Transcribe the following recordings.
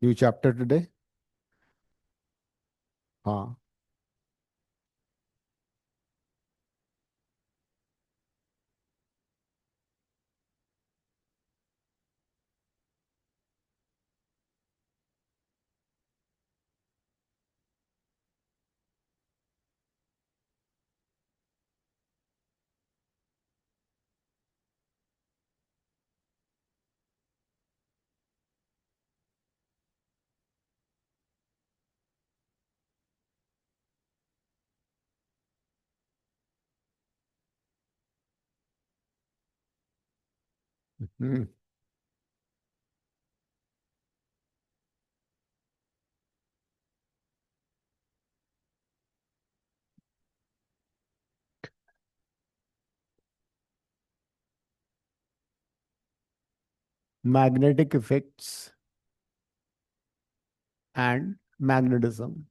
New chapter today. हाँ. Magnetic effects and magnetism.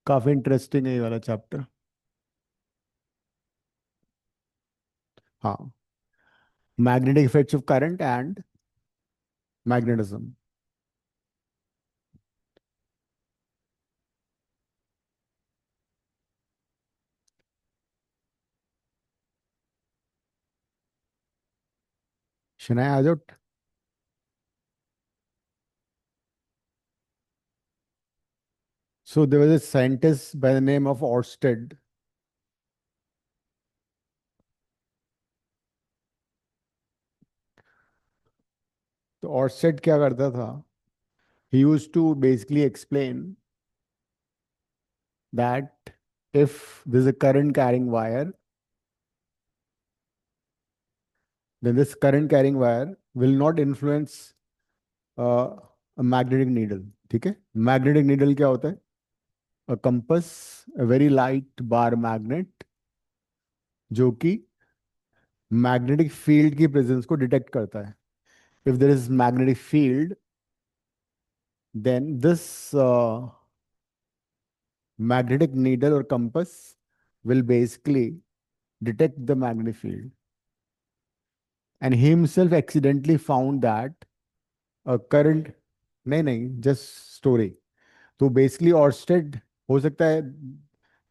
काफी interesting है ये वाला चैप्टर. हाँ. Magnetic effects of current and magnetism. Shanaya आ जाओ. So there was a scientist by the name of Orsted. तो Orsted क्या करता था? He used to basically explain that if there's a current carrying wire, then this current carrying wire will not influence uh, a magnetic needle. ठीक है? Magnetic needle क्या होता है? A compass, a very light bar magnet, जो कि magnetic field की presence को detect करता है. If there is magnetic field, then this magnetic needle or compass will basically detect the magnetic field. And he himself accidentally found that a current. नहीं नहीं, just story. तो basically Orsted, हो सकता है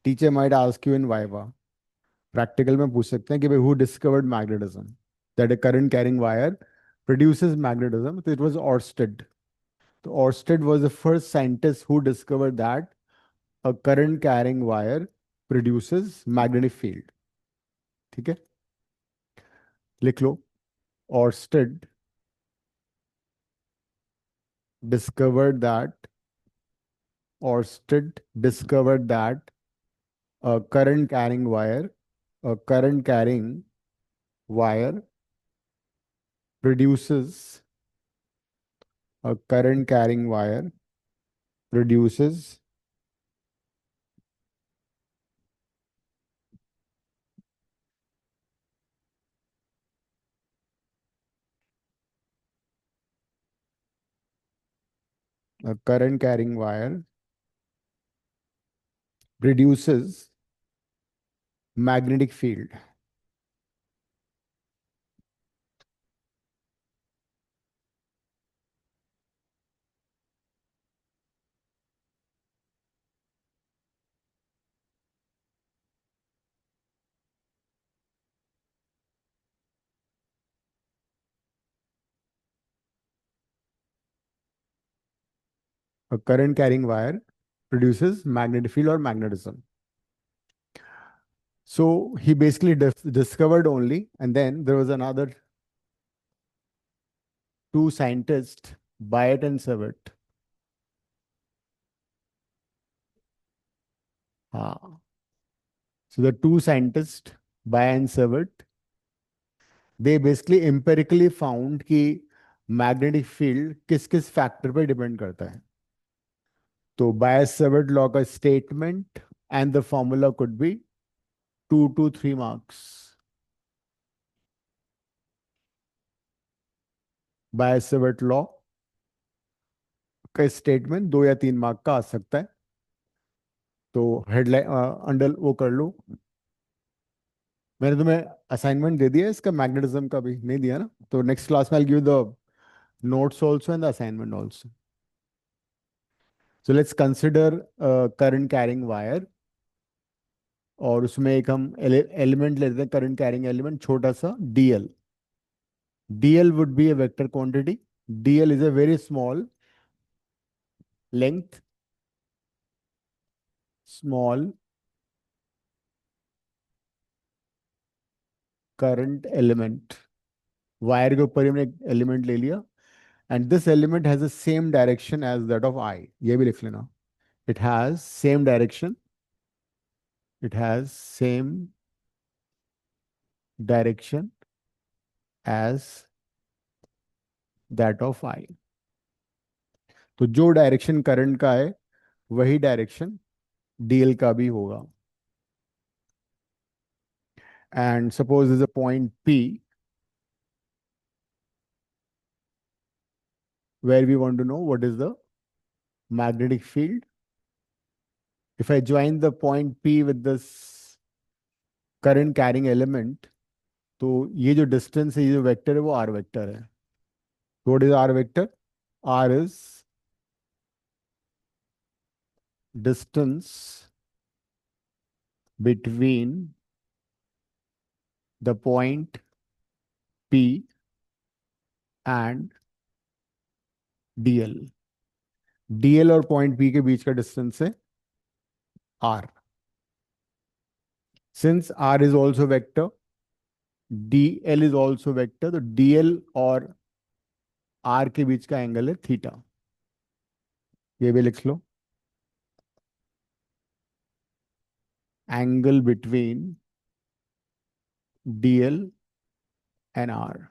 teacher might ask you in viva, practical में पूछ सकते हैं कि भाई who discovered magnetism, that a current carrying wire produces magnetism. So it was Orsted. So Orsted was the first scientist who discovered that a current carrying wire produces magnetic field. ठीक है? लिख लो. Orsted discovered that Orsted discovered that a current carrying wire a current carrying wire produces a current carrying wire produces a current carrying wire produces magnetic field. A current carrying wire produces magnetic field or magnetism. So he basically discovered only, and then there was another two scientists, Bayet and Savart. So the two scientists, Bayet and Savart, they basically empirically found कि magnetic field किस किस factor पर depend करता है. तो Biot Savart law का statement and the formula could be 2 to 3 marks. Biot Savart law का statement 2 या 3 मार्क का आ सकता है. तो हेडलाइन अंडर वो कर लो. मैंने तुम्हें असाइनमेंट दे दिया इसका, मैग्नेटिज्म का भी नहीं दिया ना. तो नेक्स्ट क्लास में I give the notes also and the assignment also. So let's consider a current carrying wire, और उसमें एक हम एलिमेंट लेते हैं, करंट कैरिंग एलिमेंट छोटा सा dl. dl would be a vector quantity. dl is a very small length, small current element. Wire के ऊपर ही हमने एक एलिमेंट ले लिया, and this element has the same direction as that of I. ये भी लिख लेना. It has same direction, it has same direction as that of I. तो जो डायरेक्शन करंट का है वही डायरेक्शन डीएल का भी होगा. And suppose is a point P where we want to know what is the magnetic field. If I join the point P with this current carrying element, तो ये जो distance है, ये जो वेक्टर है, वो आर वेक्टर है. What is R vector? R is distance between the point P and DL. DL और पॉइंट P के बीच का डिस्टेंस है R. Since R is also vector, DL is also vector, तो डीएल और आर के बीच का एंगल है थीटा. ये भी लिख लो. Angle between DL and R.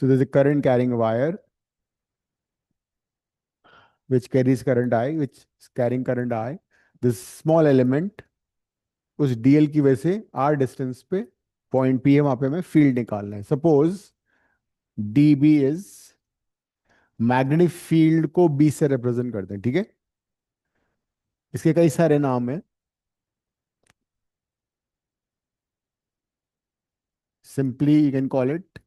So there's a current carrying a wire which carries current I, which is carrying current I. This small element, उस डीएल की वजह से आर डिस्टेंस पे पॉइंट पी है, वहां पे हमें फील्ड निकालना है. Suppose D B is, magnetic field को बी से रिप्रेजेंट करते हैं, ठीक है. इसके कई सारे नाम हैं. Simply you can call it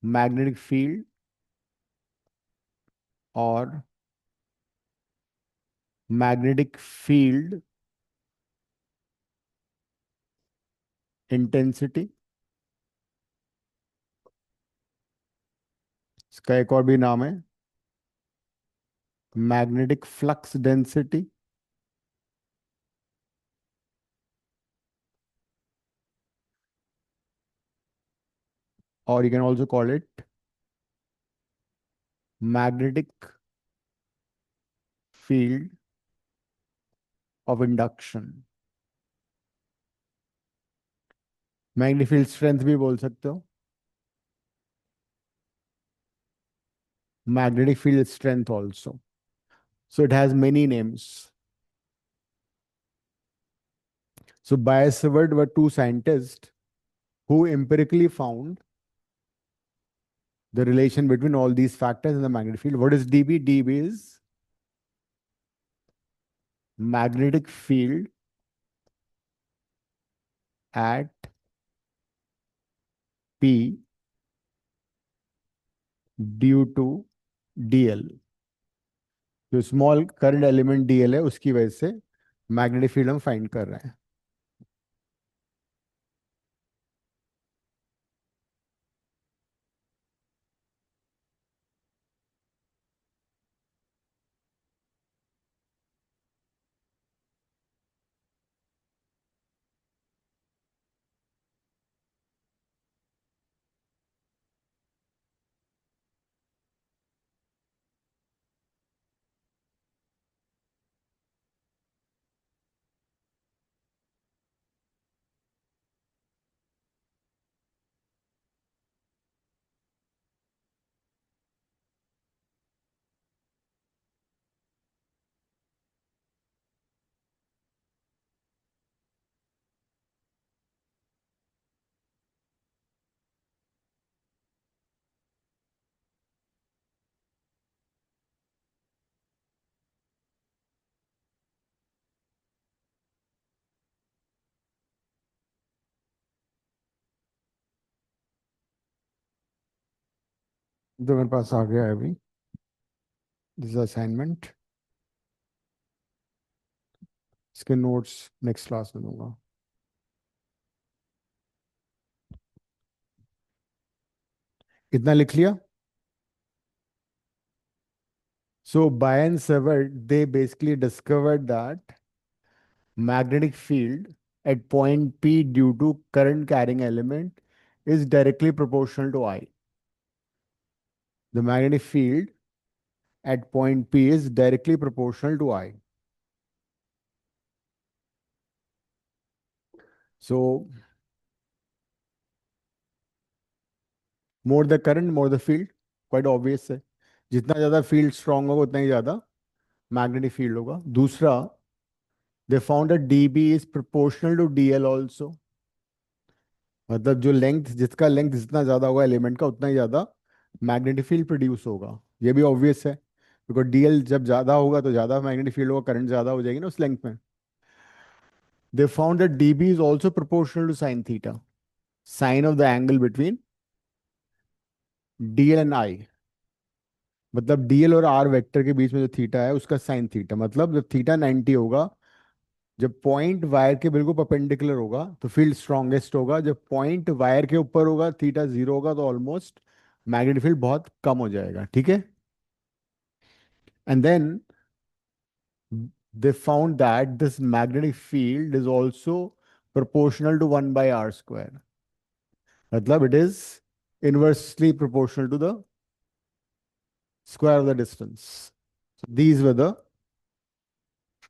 magnetic field और मैग्नेटिक फील्ड इंटेंसिटी. इसका एक और भी नाम है मैग्नेटिक फ्लक्स डेंसिटी, और you can also call it magnetic field of induction. Magnetic field strength भी बोल सकते हो. magnetic field strength also. So it has many names. So Biot-Savart were two scientists who empirically found the relation between all these factors in the magnetic field. What is dB? dB is magnetic field at P due to dl. जो small current element dl है उसकी वजह से magnetic field हम find कर रहे हैं. जो मेरे पास आ गया है अभी, दिस असाइनमेंट, इसके नोट्स नेक्स्ट क्लास में दूंगा। इतना लिख लिया? So Bayer and Seward, they basically discovered that magnetic field at point P due to current carrying element is directly proportional to I. The magnetic field at point P is directly proportional to I. So more the current, more the field. Quite obvious है। जितना ज्यादा field strong होगा उतना ही ज्यादा magnetic field होगा। दूसरा, they found that dB is proportional to dl also। मतलब जो लेंथ, जिसका लेंथ जितना ज्यादा होगा एलिमेंट का, उतना ही ज्यादा मैग्नेटिक फील्ड प्रोड्यूस होगा। ये भी ऑब्वियस है, बिकॉज डीएल जब ज्यादा होगा तो ज्यादा मैग्नेटिक फील्ड होगा, करंट ज्यादा हो जाएगी ना उस लेंथ में। They found that DB is also proportional to sine theta, sine of the angle between DL and I. मतलब डीएल और आर वेक्टर के बीच में जो थीटा है उसका साइन थीटा, मतलब जब थीटा 90 होगा, जब पॉइंट वायर के बिल्कुल परपेंडिकुलर होगा तो फील्ड स्ट्रांगेस्ट होगा, जब पॉइंट वायर के ऊपर होगा, थीटा 0 होगा, तो ऑलमोस्ट मैग्नेटिक फील्ड बहुत कम हो जाएगा। ठीक है। And then they found that this magnetic field is also proportional to 1 by r square. मतलब it is inversely proportional to the square of the distance. So these were the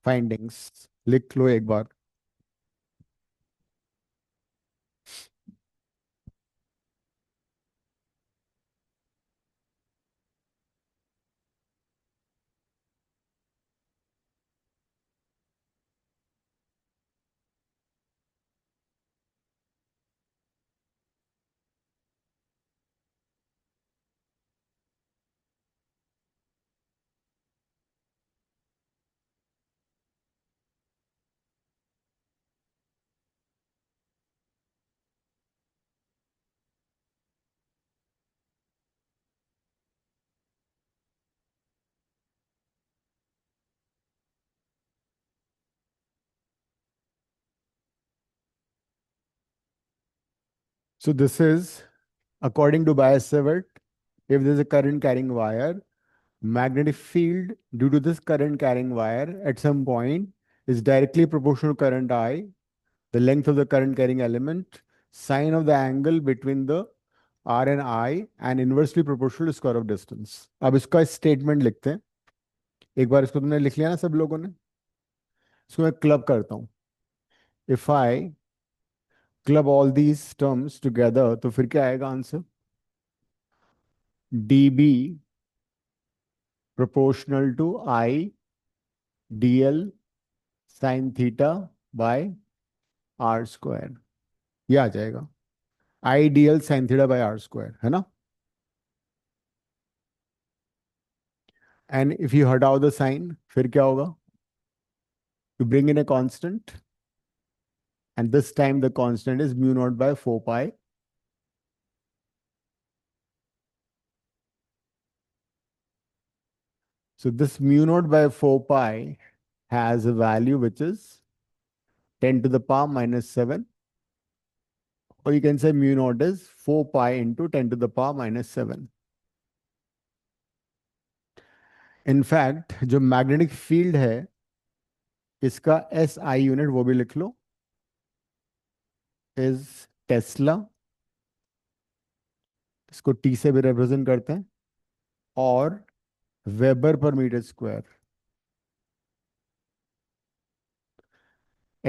findings. लिख लो एक बार। So this is according to Biot-Savart, if there is a current carrying wire, magnetic field due to this current carrying wire at some point is directly proportional to current I, the length of the current carrying element, sine of the angle between the R and I, and inversely proportional to square of distance। अब इसका statement लिखते हैं। एक बार इसको तुमने लिख लिया ना सब लोगों ने? इसको मैं क्लब करता हूँ। If I club all these terms together तो फिर क्या आएगा answer? D B proportional to I D L sine theta by R square, ये आ जाएगा। I D L sine theta by R square, है ना? एंड इफ यू हटाओ द साइन फिर क्या होगा? You bring in a constant, and this time the constant is mu naught by 4 pi. So this mu naught by 4 pi has a value which is 10 to the power minus 7, or you can say mu naught is 4 pi into 10 to the power minus 7. In fact, जो magnetic field है इसका S I unit वो भी लिख लो, is tesla. इसको T से भी रिप्रेजेंट करते हैं, और weber per metre square.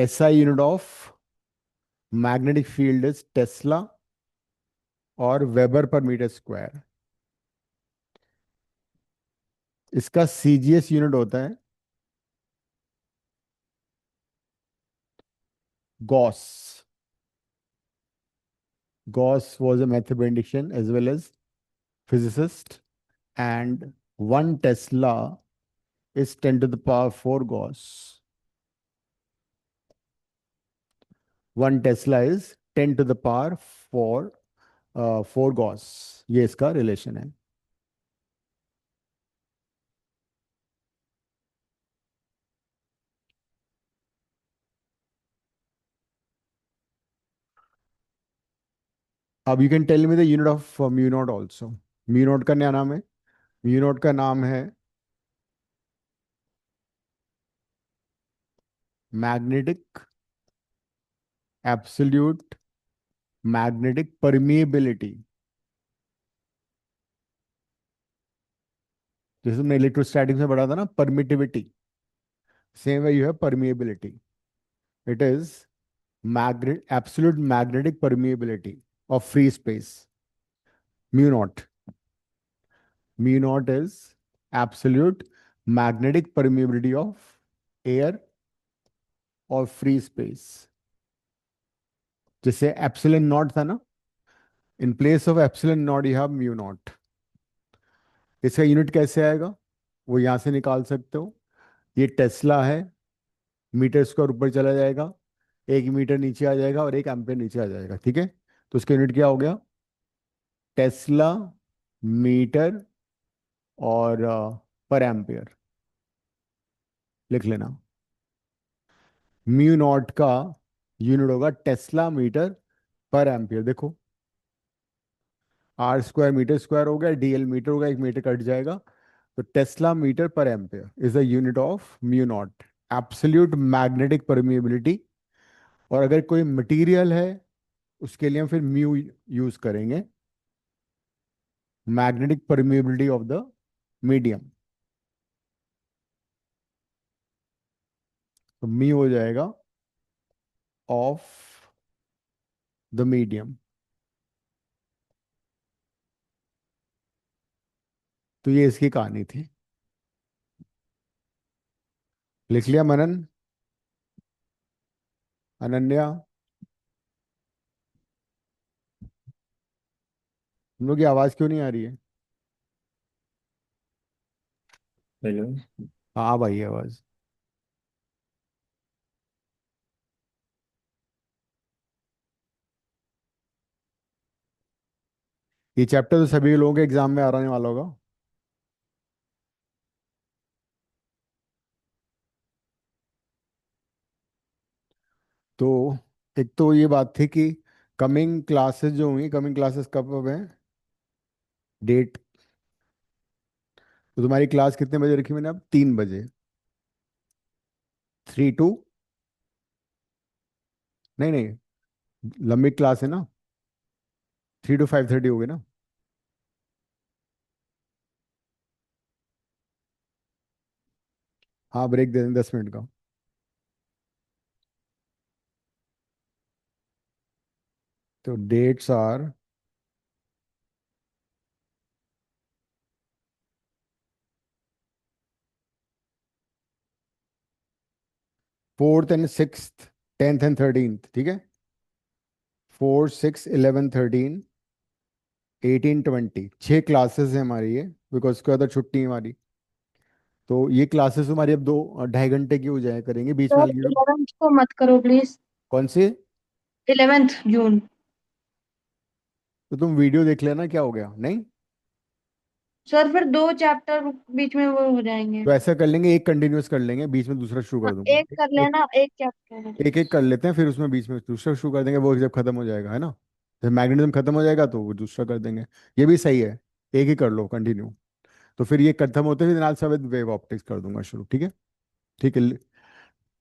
S I unit of magnetic field is tesla और वेबर पर मीटर स्क्वायर। इसका सीजीएस यूनिट होता है gauss. Gauss was a mathematician as well as physicist, and 1 Tesla is 10 to the power 4 Gauss. 1 Tesla is 10 to the power 4 4 Gauss। ये इसका relation है। अब you can tell me the unit of mu naught also. Mu naught का क्या नाम है? Mu naught का नाम है मैग्नेटिक एब्सोल्यूट मैग्नेटिक परमिएबिलिटी। जैसे तुमने इलेक्ट्रोस्टैटिक्स में पढ़ा था ना, परमिटिविटी, सेम वे यू है permeability. It is absolute magnetic permeability of free space. Mu naught. Mu naught is absolute magnetic permeability of air or free space. जैसे epsilon not था ना, in place of epsilon not you have mu naught. इसका unit कैसे आएगा, वो यहां से निकाल सकते हो। ये टेस्ला है, मीटर स्क्वायर ऊपर चला जाएगा, 1 मीटर नीचे आ जाएगा और 1 एम्पियर नीचे आ जाएगा, ठीक है। तो उसका यूनिट क्या हो गया? टेस्ला मीटर और पर एम्पियर लिख लेना। म्यू नॉट का यूनिट होगा टेस्ला मीटर पर एम्पियर। देखो, आर स्क्वायर मीटर स्क्वायर हो गया, डीएल मीटर होगा, 1 मीटर कट जाएगा। तो टेस्ला मीटर पर ampere is the unit of mu not, absolute magnetic permeability. और अगर कोई मटेरियल है उसके लिए हम फिर म्यू यूज करेंगे, magnetic permeability of the medium. तो म्यू हो जाएगा ऑफ द मीडियम। तो ये इसकी कहानी थी। लिख लिया मनन, अनन्या? हम लोग की आवाज क्यों नहीं आ रही है? हेलो। हाँ भाई, आवाज। ये चैप्टर तो सभी लोगों के एग्जाम में आने वाला होगा। तो एक तो ये बात थी कि कमिंग क्लासेस जो हुई, कमिंग क्लासेस कब कब है, डेट? तो तुम्हारी क्लास कितने बजे रखी मैंने? अब 3 बजे, 3 to, नहीं नहीं, लंबी क्लास है ना, 3 to 5:30 हो गई ना। हाँ, ब्रेक दे दें 10 मिनट का। तो dates are 4th and 6th, 10th and 13th, ठीक है। 4, 6, 11, 13, 18, 20, 6 क्लासेस है हमारी ये, बिकॉज उसके बाद तो छुट्टी है हमारी। तो ये क्लासेस हमारी अब 2 2.5 घंटे की हो जाए करेंगे, बीच में सर हल्की। 11th को मत करो प्लीज। कौन सी? 11th जून। तो तुम वीडियो देख लेना, क्या हो गया? नहीं, सर फिर 2 चैप्टर बीच में वो हो जाएंगे। तो ऐसा कर लेंगे, एक कंटिन्यूअस कर लेंगे, बीच में दूसरा शुरू हाँ, कर दूंगा। एक कर एक लेना, एक चैप्टर। एक एक कर लेते हैं, फिर उसमें बीच में दूसरा शुरू कर देंगे, वो जब खत्म हो जाएगा, है ना। जब मैग्नेटिज्म खत्म हो जाएगा तो वो दूसरा कर देंगे। ये भी सही है, एक ही कर लो कंटिन्यू। तो फिर ये खत्म होते फिर नाल विद वेव ऑप्टिक्स कर दूंगा शुरू, ठीक है। ठीक है,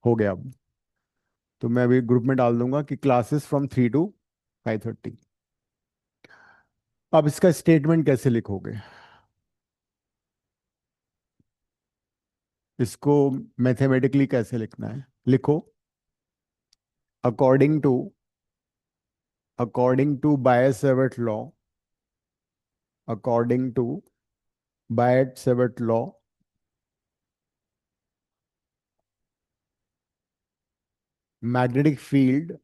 हो गया अब। तो मैं अभी ग्रुप में डाल दूंगा कि क्लासेस फ्रॉम 3 to 5:30। अब इसका स्टेटमेंट कैसे लिखोगे? इसको मैथमेटिकली कैसे लिखना है, लिखो। According to Biot Savart law, according to Biot Savart law, magnetic field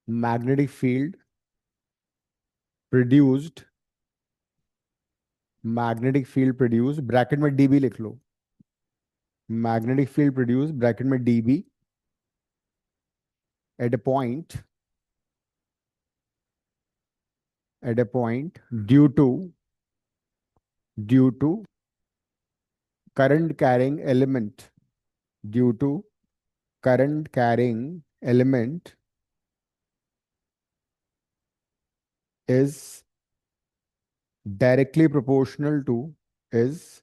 magnetic field produced bracket में डीबी लिख लो। मैग्नेटिक फील्ड प्रोड्यूस ब्रैकेट में DB at a point due to current carrying element due to current carrying element is directly proportional to is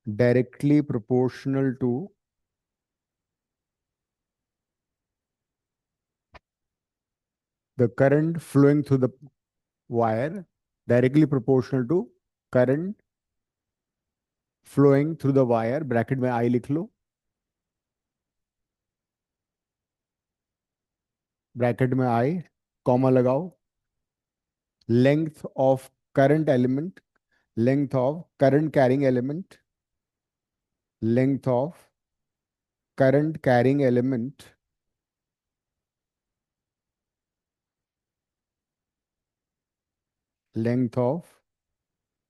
directly proportional to the current flowing through the wire, directly proportional to current flowing through the wire, bracket में आई लिख लो, bracket में आई, comma लगाओ, length of current element, length of current carrying element, length of current carrying element, length of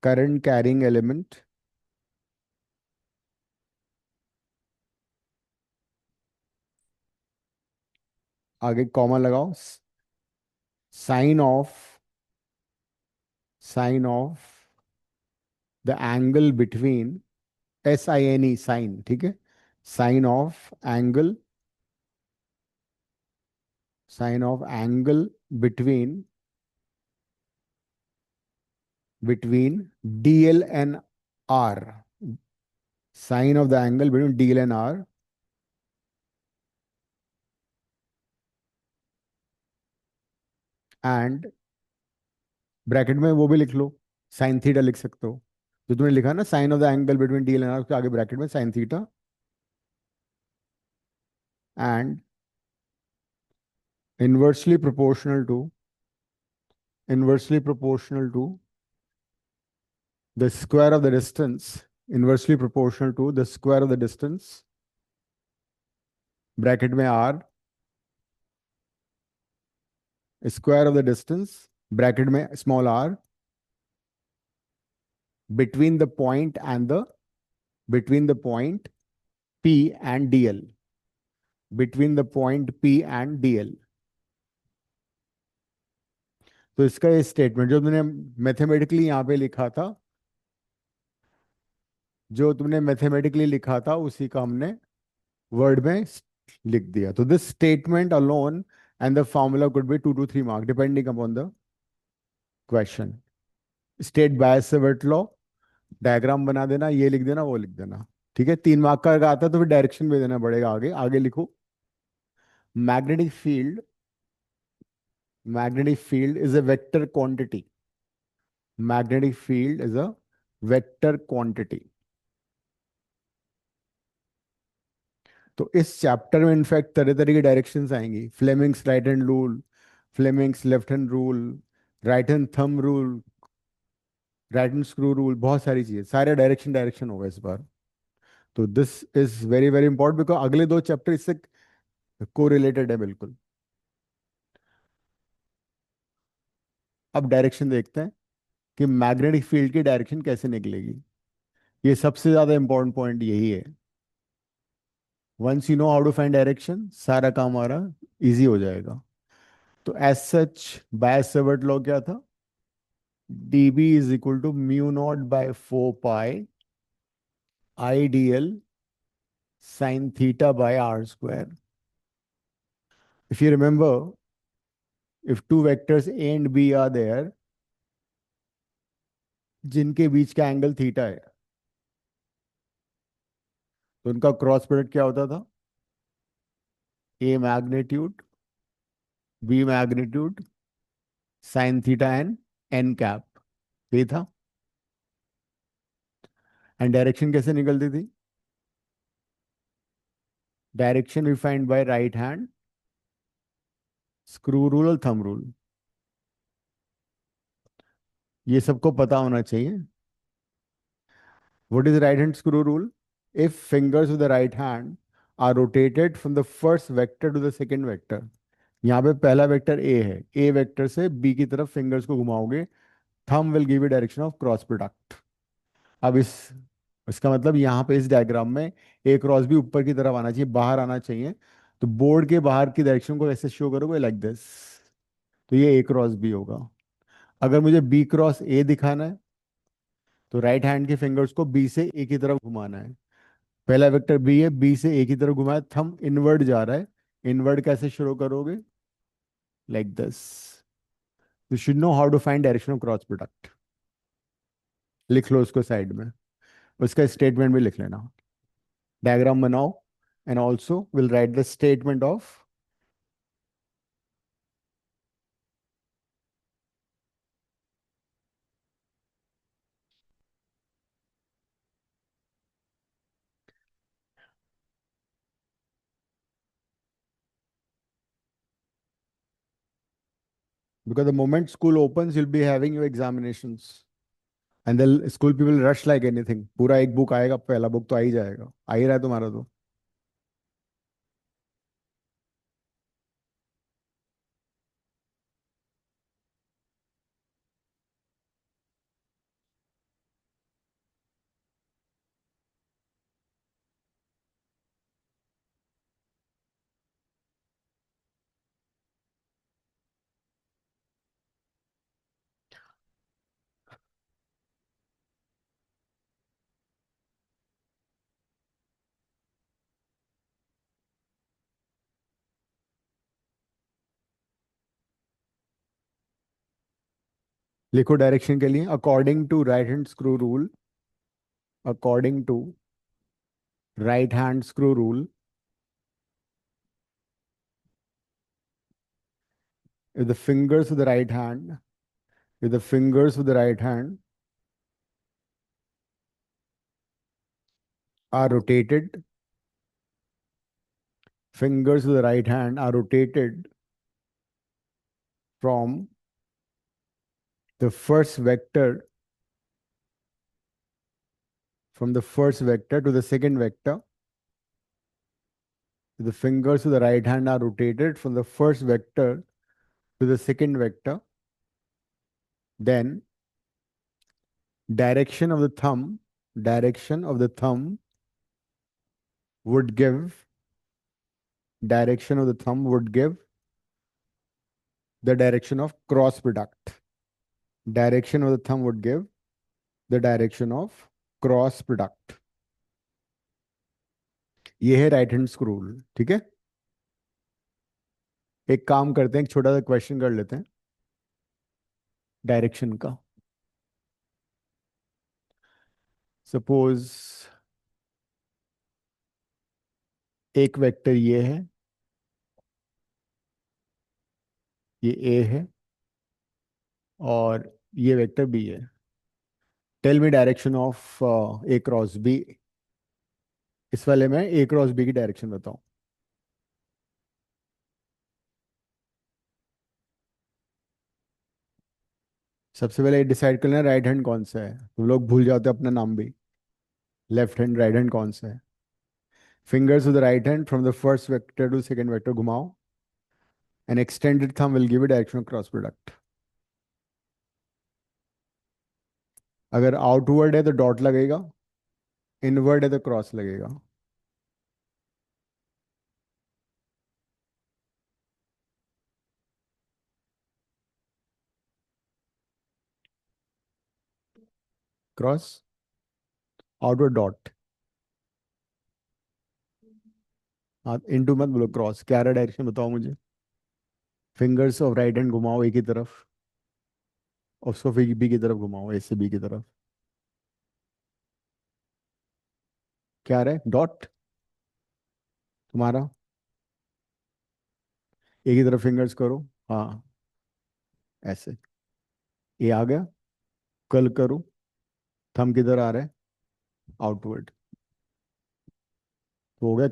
current carrying element, आगे comma लगाओ, sine of the angle between, SINE sine, ठीक है, sine of angle, sine of angle between DL and R, sign of the angle between DL and R, and bracket में वो भी लिख लो, sine theta लिख सकते हो, जो तुमने लिखा ना, sine of the angle between DL and R, उसके आगे ब्रैकेट में sine theta, and inversely proportional to the square of the distance, inversely proportional to the square of the distance, bracket में R, square of the distance, bracket में small r, between the point P and DL, between the point P and DL. तो इसका ये statement जो तुमने mathematically यहाँ पे लिखा था, उसी का हमने वर्ड में लिख दिया. तो this statement alone and the formula could be 2 to 3 mark depending upon the question. State bye-Savart law, diagram बना देना, ये लिख देना, वो लिख देना, ठीक है. 3 मार्क का अगर आता है तो फिर डायरेक्शन भी देना पड़ेगा. आगे आगे लिखो. Magnetic field is a vector quantity. Magnetic field is a vector quantity. तो इस चैप्टर में इनफैक्ट तरह तरह की डायरेक्शंस आएंगी. Fleming's right hand rule, Fleming's left hand rule, right hand thumb rule, right hand screw rule, बहुत सारी चीजें, सारे डायरेक्शन होगा इस बार. तो this is very very important because अगले 2 चैप्टर इससे को रिलेटेड है बिल्कुल. अब डायरेक्शन देखते हैं कि मैग्नेटिक फील्ड की डायरेक्शन कैसे निकलेगी. ये सबसे ज्यादा इंपॉर्टेंट पॉइंट यही है. Once you know how to find direction, सारा काम हमारा इजी हो जाएगा. तो एज सच बाय-सेवर्ट लॉ क्या था, dB is equal to mu naught by 4 pi IDL sin theta by R square. If you remember, if 2 vectors A and B are there, जिनके बीच का एंगल थीटा है, तो उनका क्रॉस प्रोडक्ट क्या होता था, A magnitude B magnitude sin theta and n cap. ये था. एंड डायरेक्शन कैसे निकलती थी, direction we find by right hand screw rule और थंब रूल. ये सबको पता होना चाहिए. What is the right hand screw rule? If fingers of the right hand are rotated from the first vector to the second vector, यहाँ पे पहला vector A है, A वेक्टर से B की तरफ फिंगर्स को घुमाओगे, thumb will give you direction of cross product. अब इसका मतलब यहाँ पे इस डायग्राम में A क्रॉस भी ऊपर की तरफ आना चाहिए, बाहर आना चाहिए. तो बोर्ड के बाहर की डायरेक्शन को ऐसे शो करोगे लाइक दिस, तो ये A क्रॉस B होगा. अगर मुझे B क्रॉस A दिखाना है तो राइट हैंड के फिंगर्स को B से A की तरफ घुमाना है. पहला वेक्टर B है, B से A की तरफ घुमाया, थंब इनवर्ड जा रहा है. इनवर्ड कैसे शुरू करोगे, like this. You should know how to find direction of cross product. लिख लो उसको साइड में, उसका स्टेटमेंट भी लिख लेना, डायग्राम बनाओ, and also will write the statement of because the moment school opens you'll be having your examinations and the school people rush like anything, पूरा एक बुक आएगा, पहला बुक तो आ ही जाएगा, आ ही रहा है तुम्हारा तो। लिखो डायरेक्शन के लिए, according to right hand screw rule, according to right hand screw rule, if the fingers of the right hand, if the fingers of the right hand are rotated, fingers of the right hand are rotated from the first vector, from the first vector to the second vector. The fingers of the right hand are rotated from the first vector to the second vector. Then direction of the thumb, direction of the thumb would give, direction of the thumb would give the direction of cross product. Direction of the thumb would give the direction of cross product. ये है right hand screw rule, ठीक है। एक काम करते हैं, एक छोटा सा क्वेश्चन कर लेते हैं डायरेक्शन का। सपोज एक वेक्टर ये है, ये ए है, और ये वेक्टर बी है। Tell me direction of A cross B. इस वाले में ए क्रॉस बी की डायरेक्शन बताओ। सबसे पहले डिसाइड करना राइट हैंड कौन सा है, तुम लोग भूल जाते हो अपना नाम भी। लेफ्ट हैंड, राइट हैंड कौन सा है? Fingers of the right hand from the first vector to second vector घुमाओ, an extended thumb will give a direction of cross product. अगर आउटवर्ड है तो डॉट लगेगा, इनवर्ड है तो क्रॉस लगेगा। Cross, outward dot. हाँ, इनटू मत बोलो, क्रॉस। क्या रहा डायरेक्शन बताओ मुझे। फिंगर्स ऑफ राइट हैंड घुमाओ ए की तरफ, और उसको फिर बी की तरफ घुमाओ, ए से बी की तरफ। क्या रहा है? डॉट तुम्हारा। ए की तरफ फिंगर्स करो, हाँ ऐसे। ए आ गया, कल करो, थंब किधर आ रहा है? आउटवर्ड। तो हो गया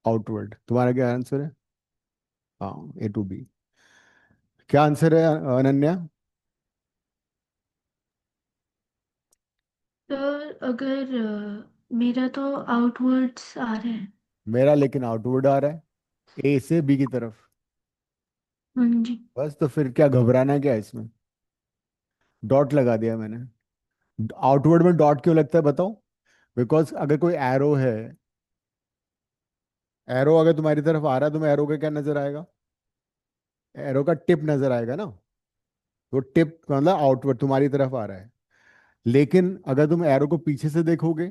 आउटवर्ड। तुम्हारा क्या आंसर है? हाँ, ए टू बी। क्या आंसर है अनन्या? सर अगर मेरा तो आउटवर्ड्स आ रहा है। मेरा लेकिन आउटवर्ड आ रहा है, ए से बी की तरफ। हाँ जी। बस, तो फिर क्या घबराना है क्या इसमें? डॉट लगा दिया मैंने। आउटवर्ड में डॉट क्यों लगता है बताओ? बिकॉज अगर कोई एरो है, एरो अगर तुम्हारी तरफ आ रहा है, तुम्हें एरो का क्या नजर आएगा? एरो का टिप नजर आएगा ना। वो टिप मतलब आउटवर्ड तुम्हारी तरफ आ रहा है। लेकिन अगर तुम एरो को पीछे से देखोगे,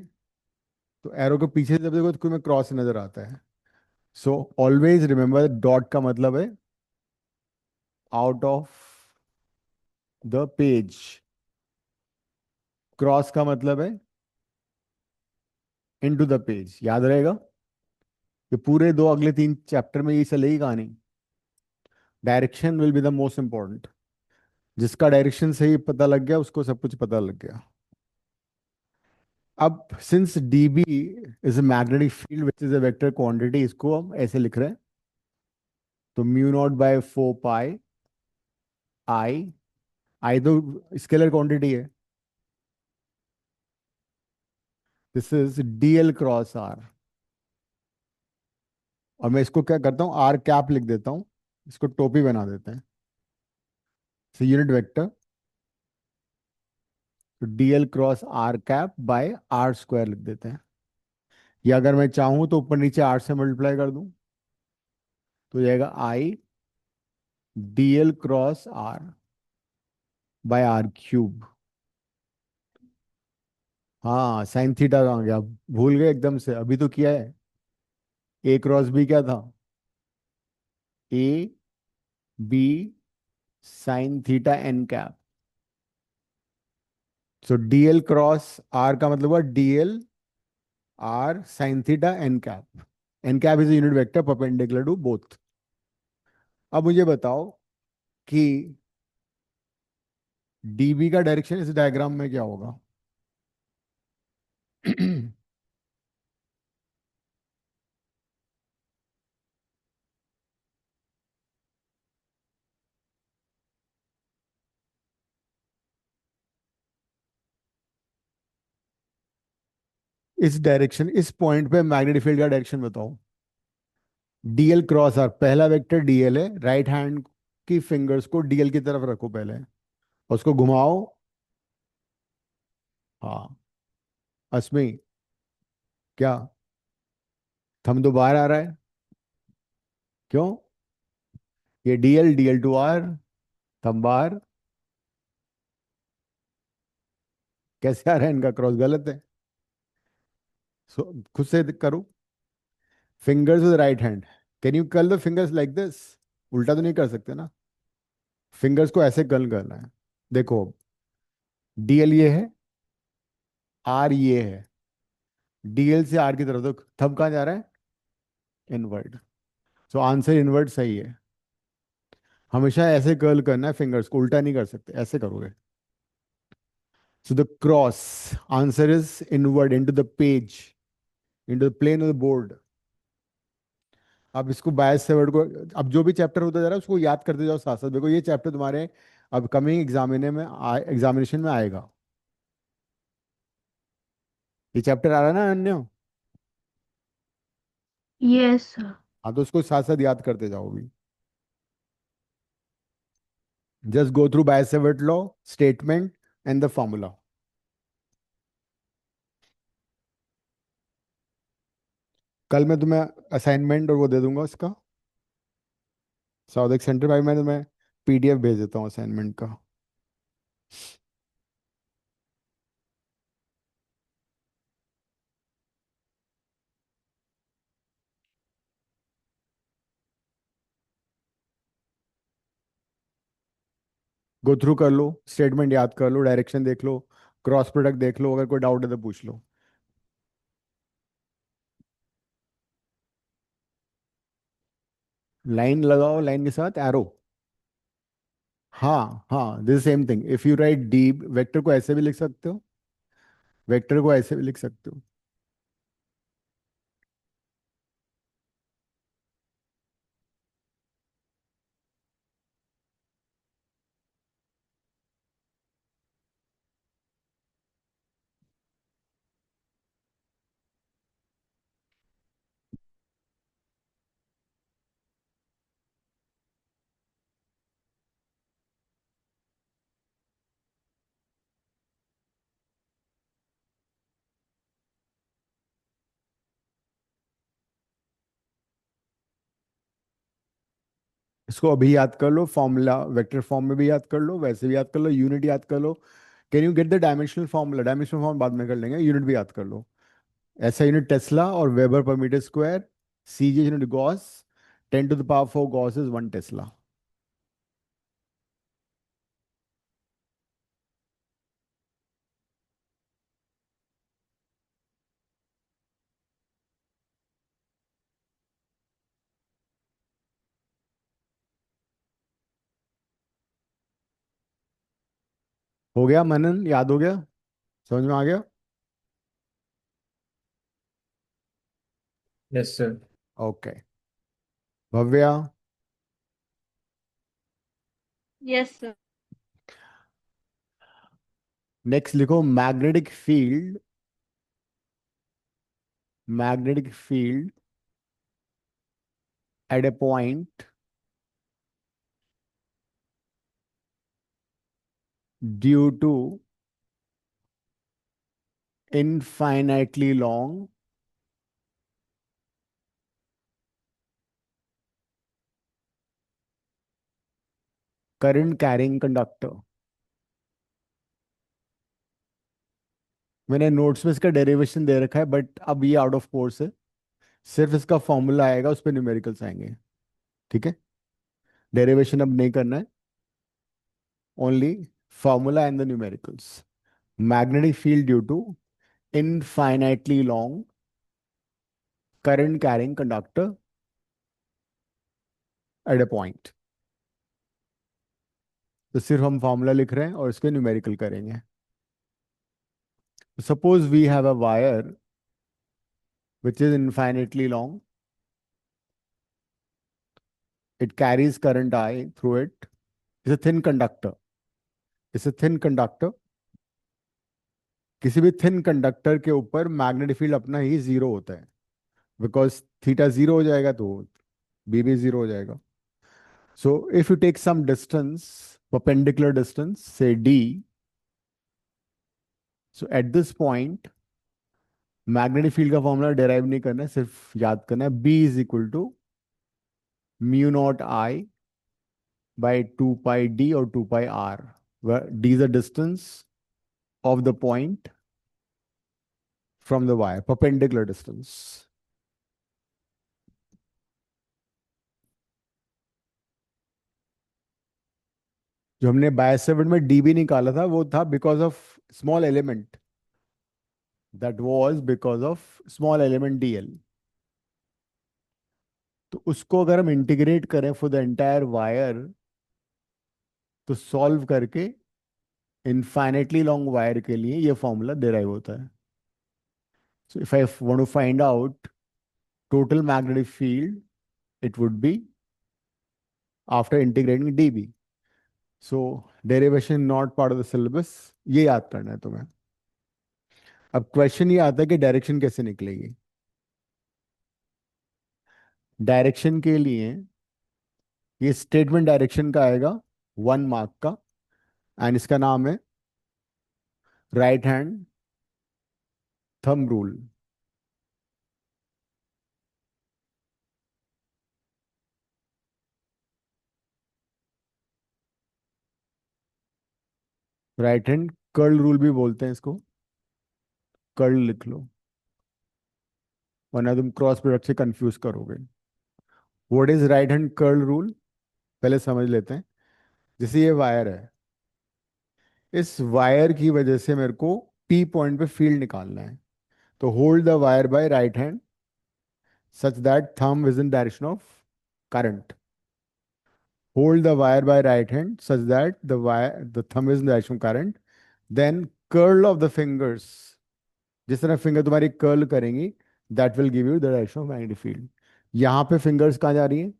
तो एरो को पीछे से जब देखो तो तुम्हें क्रॉस नजर आता है। सो ऑलवेज रिमेंबर, डॉट का मतलब है out of the page. Cross का मतलब है इनटू द पेज, याद रहेगा। ये पूरे दो अगले 3 चैप्टर में ये चलेगी कहानी। Direction will be the most important. जिसका डायरेक्शन सही पता लग गया उसको सब कुछ पता लग गया। अब since dB is a magnetic field which is a vector quantity, इसको हम ऐसे लिख रहे हैं। तो μ0/4 पाई आई। आई तो स्केलर क्वांटिटी है। This is dl cross R. और मैं इसको क्या करता हूँ, आर कैप लिख देता हूँ। इसको टोपी बना देते हैं। यूनिट वेक्टर, तो dl cross R cap by R square लिख देते हैं। या अगर मैं चाहूँ तो ऊपर नीचे आर से मल्टीप्लाई कर दूं, तो जाएगा I dl cross R by R cube. हाँ, साइन थीटा कहाँ गया, भूल गए एकदम से, अभी तो किया है। ए क्रॉस बी क्या था, A B sine theta N cap. So DL cross R का मतलब हुआ DL R sine theta N cap. N cap is unit vector perpendicular to both. अब मुझे बताओ कि डीबी का डायरेक्शन इस डायग्राम में क्या होगा। इस डायरेक्शन, इस पॉइंट पे मैग्नेटिक फील्ड का डायरेक्शन बताओ। डीएल क्रॉस आर, पहला वेक्टर डीएल है, राइट हैंड की फिंगर्स को डीएल की तरफ रखो पहले, और उसको घुमाओ। हाँ, अस्मी क्या, थंब तो बाहर आ रहा है, क्यों। ये DL DL to R, thumb बाहर, कैसे आ रहा है, इनका क्रॉस गलत है। खुद से करो। Fingers with right hand, can you curl the fingers like this. उल्टा तो नहीं कर सकते ना, फिंगर्स को ऐसे कर्ल करना है। देखो, डीएल ये है, आर ये है, डीएल से आर की तरफ, तो थंब कहाँ जा रहा है, इनवर्ड। सो आंसर इनवर्ड सही है। हमेशा ऐसे कर्ल करना है फिंगर्स को, उल्टा नहीं कर सकते, ऐसे करोगे। So the cross answer is inward into the page, into the plane of the board. अब इसको बायस से वर्ड को, अब जो भी चैप्टर होता जा रहा है उसको याद करते जाओ साथ साथ। देखो ये चैप्टर तुम्हारे अब कमिंग एग्जामिनेशन में आएगा। ये चैप्टर आ रहा है ना अन्य। Yes sir. हाँ, तो उसको साथ साथ याद करते जाओ भी। Just go through bias Savart law, statement and the formula. कल मैं तुम्हें असाइनमेंट और वो दे दूंगा उसका, साउथ सेंटर भाई, मैं तुम्हें पीडीएफ भेज देता हूँ असाइनमेंट का। गो थ्रू कर लो, स्टेटमेंट याद कर लो, डायरेक्शन देख लो, क्रॉस प्रोडक्ट देख लो, अगर कोई डाउट है तो पूछ लो। लाइन लगाओ, लाइन के साथ एरो। हाँ हाँ, this same thing. If you right D, vector को ऐसे भी लिख सकते हो, वेक्टर को ऐसे भी लिख सकते हो। इसको अभी याद कर लो, फॉर्मूला वेक्टर फॉर्म में भी याद कर लो, वैसे भी याद कर लो, यूनिट याद कर लो। Can you get the dimensional formula, dimensional form बाद में कर लेंगे, यूनिट भी याद कर लो। ऐसा यूनिट टेस्ला और weber per metre square, C G unit gauss, 10⁴ gauss is 1 tesla. हो गया मनन, याद हो गया, समझ में आ गया? Yes sir. Okay. Bhavya. Yes sir. Next लिखो magnetic field. Magnetic field at a point due to infinitely long current carrying conductor। मैंने नोट्स में इसका डेरिवेशन दे रखा है, बट अब ये आउट ऑफ कोर्स है। सिर्फ इसका फॉर्मूला आएगा, उस पर न्यूमेरिकल्स आएंगे। ठीक है, डेरिवेशन अब नहीं करना है, only formula and the numericals. Magnetic field due to infinitely long current carrying conductor at a point। तो सिर्फ हम फॉर्मूला लिख रहे हैं और इसके न्यूमेरिकल करेंगे। Suppose we have a wire which is infinitely long, it carries current I through it, it's a thin conductor, it's a thin conductor। किसी भी थिन कंडक्टर के ऊपर मैग्नेटिक फील्ड अपना ही जीरो होता है, बिकॉज थीटा जीरो हो जाएगा तो बी भी जीरो हो जाएगा। So if you take some distance, perpendicular distance, say d, so at this point magnetic field का फॉर्मूला डेराइव नहीं करना है, सिर्फ याद करना है b is equal to mu naught I by 2 pi d और 2 pi r, where d is the distance of the point from the wire, perpendicular distance। जो हमने बायसेवर्ट में डीबी निकाला था वो था because of small element, that was because of small element DL. तो उसको अगर हम इंटीग्रेट करें फॉर द एंटायर वायर, तो सॉल्व करके इनफाइनेटली लॉन्ग वायर के लिए ये फॉर्मूला डिराइव होता है। So if I want to find out total magnetic field, it would be after integrating DB. So derivation not part of the syllabus, ये याद करना है तुम्हें। अब क्वेश्चन ये आता है कि डायरेक्शन कैसे निकलेगी। डायरेक्शन के लिए ये स्टेटमेंट डायरेक्शन का आएगा 1 मार्क का, एंड इसका नाम है right hand thumb rule. Right hand curl rule भी बोलते हैं इसको, कर्ल लिख लो वरना तुम क्रॉस प्रोडक्ट से कंफ्यूज करोगे। What is right hand curl rule, पहले समझ लेते हैं। जैसे ये वायर है, इस वायर की वजह से मेरे को पी पॉइंट पे फील्ड निकालना है, तो hold the wire by right hand such that thumb is in direction of current। Hold the wire by right hand such that the thumb is in the direction of current। Then curl of the fingers, जिस तरह finger तुम्हारी curl करेंगी, that will give you the direction of magnetic field. यहाँ पे fingers कहाँ जा रही हैं,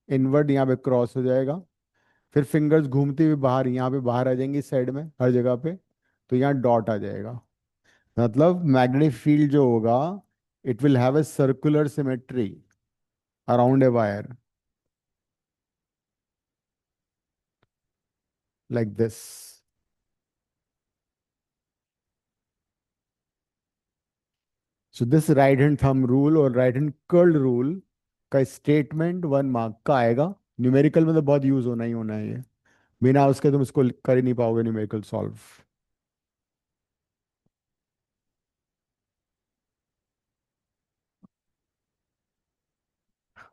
इनवर्ड, यहाँ पे क्रॉस हो जाएगा। फिर फिंगर्स घूमती हुई बाहर, यहाँ पे बाहर आ जाएंगी साइड में हर जगह पे, तो यहाँ डॉट आ जाएगा। मतलब मैग्नेटिक फील्ड जो होगा, it will have a circular symmetry around a wire like this। So this right hand thumb rule और right hand curl rule का स्टेटमेंट 1 मार्क का आएगा। न्यूमेरिकल में तो बहुत यूज होना ही होना है ये, बिना उसके तुम इसको कर ही नहीं पाओगे न्यूमेरिकल सॉल्व।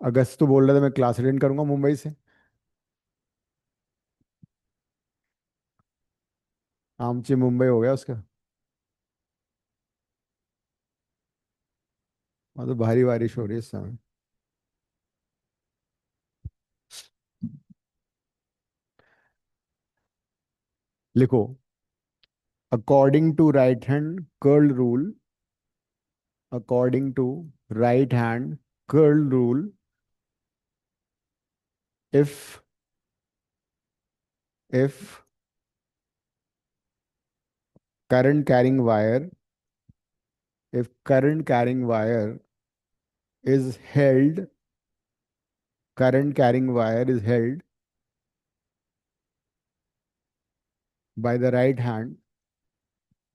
अगस्त तो बोल रहा था मैं क्लास अटेंड करूंगा मुंबई से। आमचे मुंबई हो गया उसका, वहाँ तो भारी बारिश हो रही है इस समय। लिखो, according to right hand curl rule, according to right hand curl rule, if current carrying wire, if current carrying wire is held, current carrying wire is held by the right hand,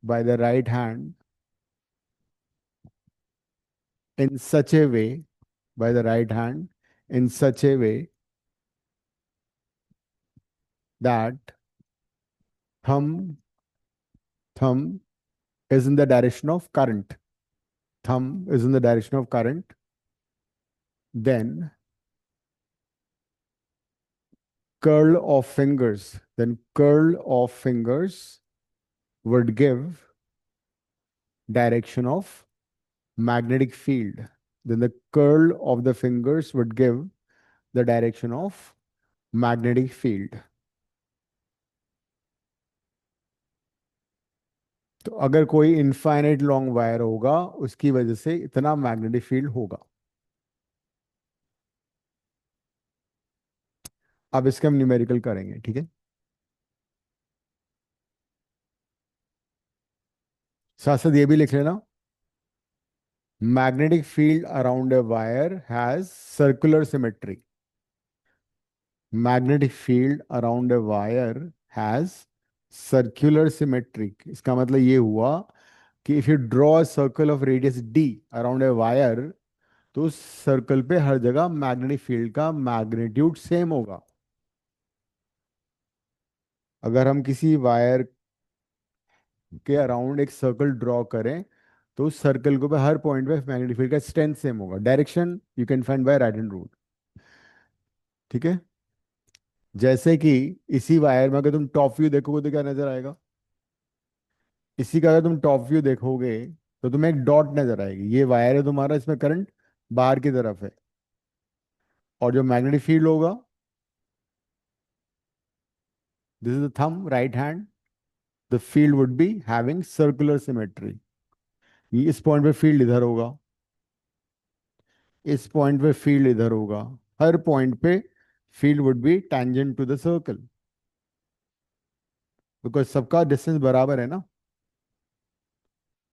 by the right hand in such a way, by the right hand in such a way that thumb thumb is in the direction of current, thumb is in the direction of current, then curl of fingers, then curl of fingers would give direction of magnetic field. Then the curl of the fingers would give the direction of magnetic field. तो अगर कोई infinite long wire होगा उसकी वजह से इतना magnetic field होगा. अब इसके हम न्यूमेरिकल करेंगे, ठीक है. साथ साथ ये भी लिख लेना, magnetic field around a wire has circular symmetry. Magnetic field around a wire has circular symmetry. इसका मतलब ये हुआ कि if you draw a circle of radius d around a wire, तो उस सर्कल पे हर जगह मैग्नेटिक फील्ड का मैग्नीट्यूड सेम होगा. अगर हम किसी वायर के अराउंड एक सर्कल ड्रॉ करें तो उस सर्कल को पे हर पॉइंट पे मैग्नेटिक फील्ड का स्ट्रेंथ सेम होगा. Direction you can find by right hand rule, ठीक है. जैसे कि इसी वायर में अगर तुम टॉप व्यू देखोगे तो क्या नजर आएगा, इसी का अगर तुम टॉप व्यू देखोगे तो तुम्हें एक डॉट नजर आएगी. ये वायर है तुम्हारा, इसमें करंट बाहर की तरफ है, और जो मैग्नेटिक फील्ड होगा, this is the thumb right hand, the field would be having circular symmetry. इस पॉइंट पे फील्ड इधर होगा, इस पॉइंट पे फील्ड इधर होगा, हर पॉइंट पे field would be tangent to the circle, because सबका डिस्टेंस बराबर है ना.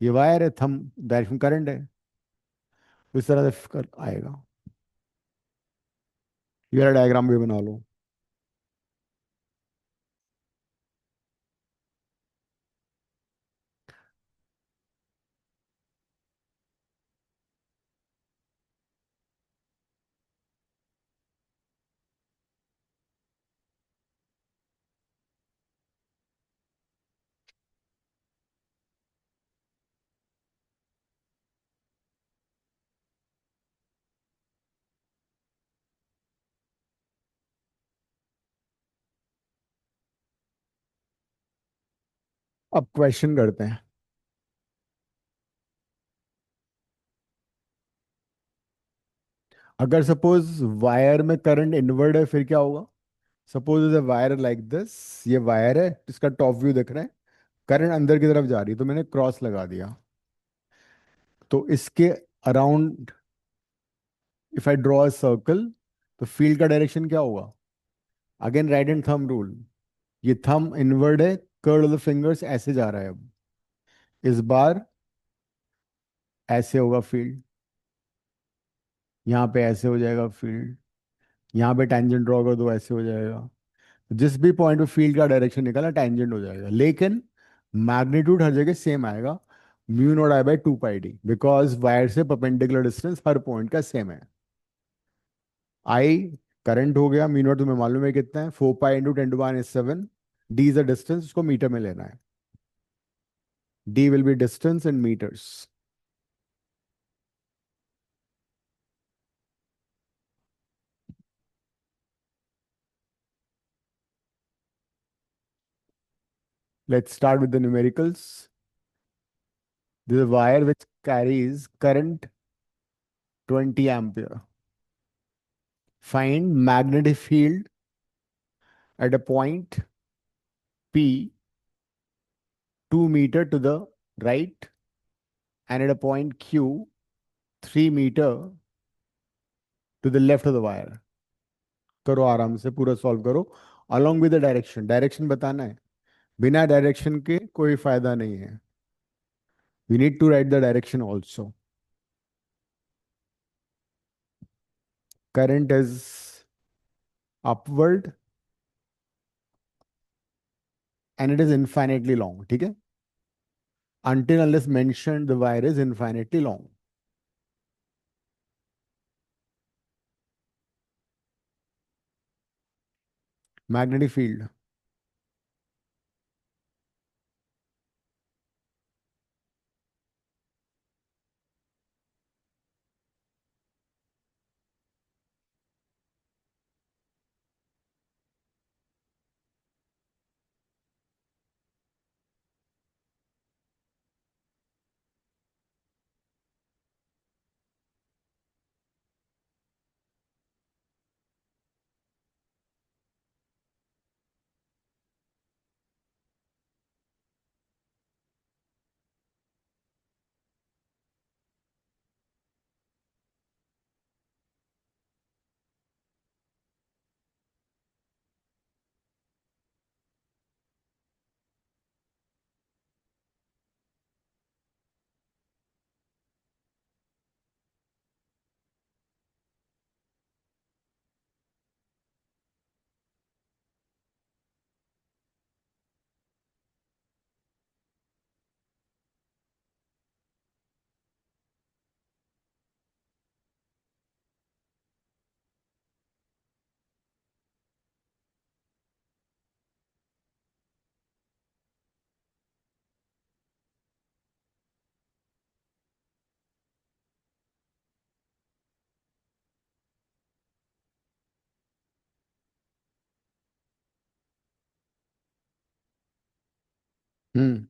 ये वायर है, थंब डायरेक्शन करंट है, इस तरह से आएगा. ये वाला डायग्राम भी बना लो. अब क्वेश्चन करते हैं. अगर सपोज वायर में करंट इनवर्ड है फिर क्या होगा. Suppose is a wire like this, ये वायर है, इसका टॉप व्यू देख रहे हैं, करंट अंदर की तरफ जा रही है तो मैंने क्रॉस लगा दिया. तो इसके around if I draw a circle, तो फील्ड का डायरेक्शन क्या होगा. Again right hand thumb rule, ये थंब इनवर्ड है, कर्ल ऑफ द फिंगर्स ऐसे जा रहा है. अब इस बार ऐसे होगा फील्ड, यहाँ पे ऐसे हो जाएगा फील्ड, यहाँ पे टेंजेंट ड्रॉ कर दो ऐसे हो जाएगा. जिस भी पॉइंट पे फील्ड का डायरेक्शन निकला टेंजेंट हो जाएगा, लेकिन मैग्नीट्यूड हर जगह सेम आएगा, mu naught I by 2 pi D, because wire से परपेंडिकुलर डिस्टेंस हर पॉइंट का सेम है. आई करंट हो गया, म्यू नॉट तुम्हें मालूम है कितना है, 4 pi into 10⁻⁷. D is a distance, उसको मीटर में लेना है. D will be distance in metres. Let's start with the numericals. This is a wire which carries current 20 ampere. Find magnetic field at a point P 2 meter to the right and at a point Q 3 meter to the left of the wire. करो आराम से, पूरा solve करो along with the direction. Direction बताना है, बिना direction के कोई फायदा नहीं है. We need to write the direction also. Current is upward and it is infinitely long. ठीक है, until unless mentioned the wire is infinitely long. Magnetic field. Hmm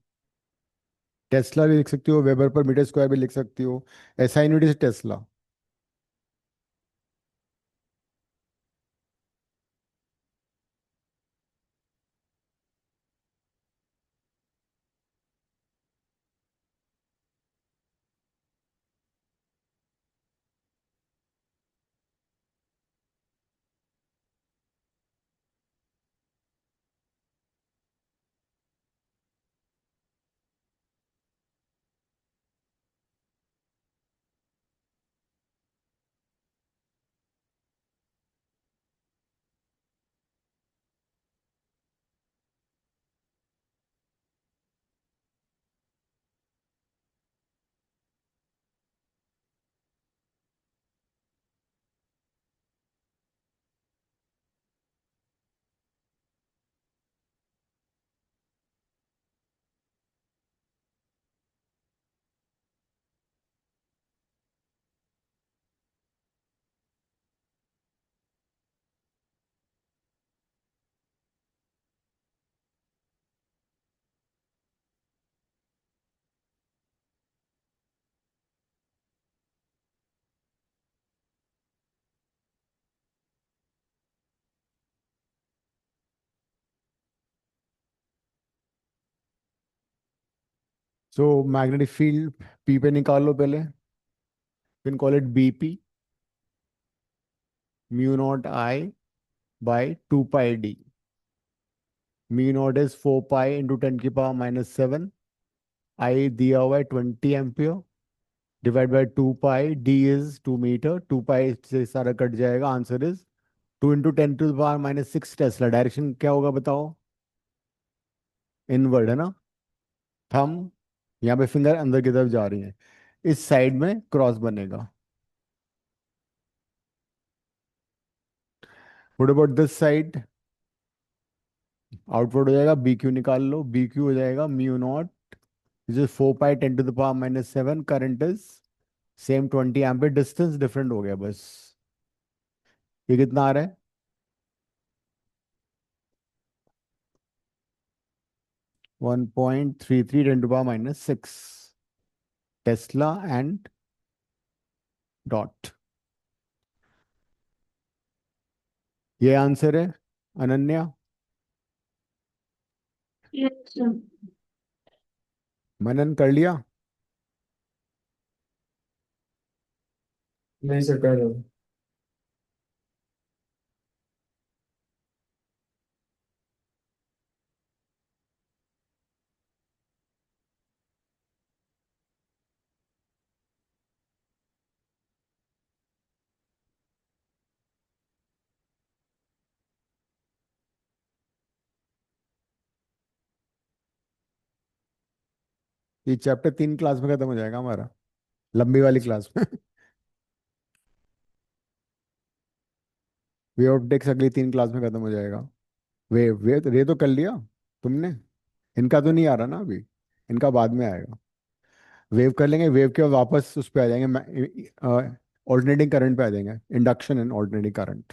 Tesla भी लिख सकती हो, वेबर पर मीटर स्क्वायर भी लिख सकती हो. ऐसा unit is Tesla. So magnetic field P पे निकाल लो पहले. Can call it BP mu naught I by 2 pi d. Mu naught is 4 pi into 10⁻⁻⁷. I दिया हुआ है 20 ampere. Divide by 2 pi. D is 2 metre. 2 pi से सारा cut जाएगा. Answer is 2 × 10⁻⁻⁶ Tesla. डायरेक्शन क्या होगा बताओ? इनवर्ड है ना. थम यहाँ पे फिंगर अंदर की तरफ जा रही है, इस साइड में क्रॉस बनेगा. What about this side? Outward हो जाएगा. बी क्यू निकाल लो. बी क्यू हो जाएगा म्यू नॉट जो 4 pi 10⁻⁷. Current is same 20 ampere. Distance different हो गया बस. ये कितना आ रहा है? 1.33 10⁻⁻⁶. Tesla and dot. ये आंसर है अनन्या. Yes sir. मनन कर लिया? नहीं सर, कर दो। ये चैप्टर 3 क्लास में खत्म हो जाएगा हमारा, लंबी वाली क्लास में। वे ऑफ टेक्स अगली 3 क्लास में खत्म हो जाएगा। वे तो कर लिया तुमने? इनका तो नहीं आ रहा ना अभी, इनका बाद में आएगा। वेव कर लेंगे, वेव के बाद वापस उस पे आ जाएंगे, ऑल्टरनेटिंग करंट पे आ जाएंगे, इंडक्शन एंड ऑल्टरनेटिंग करंट।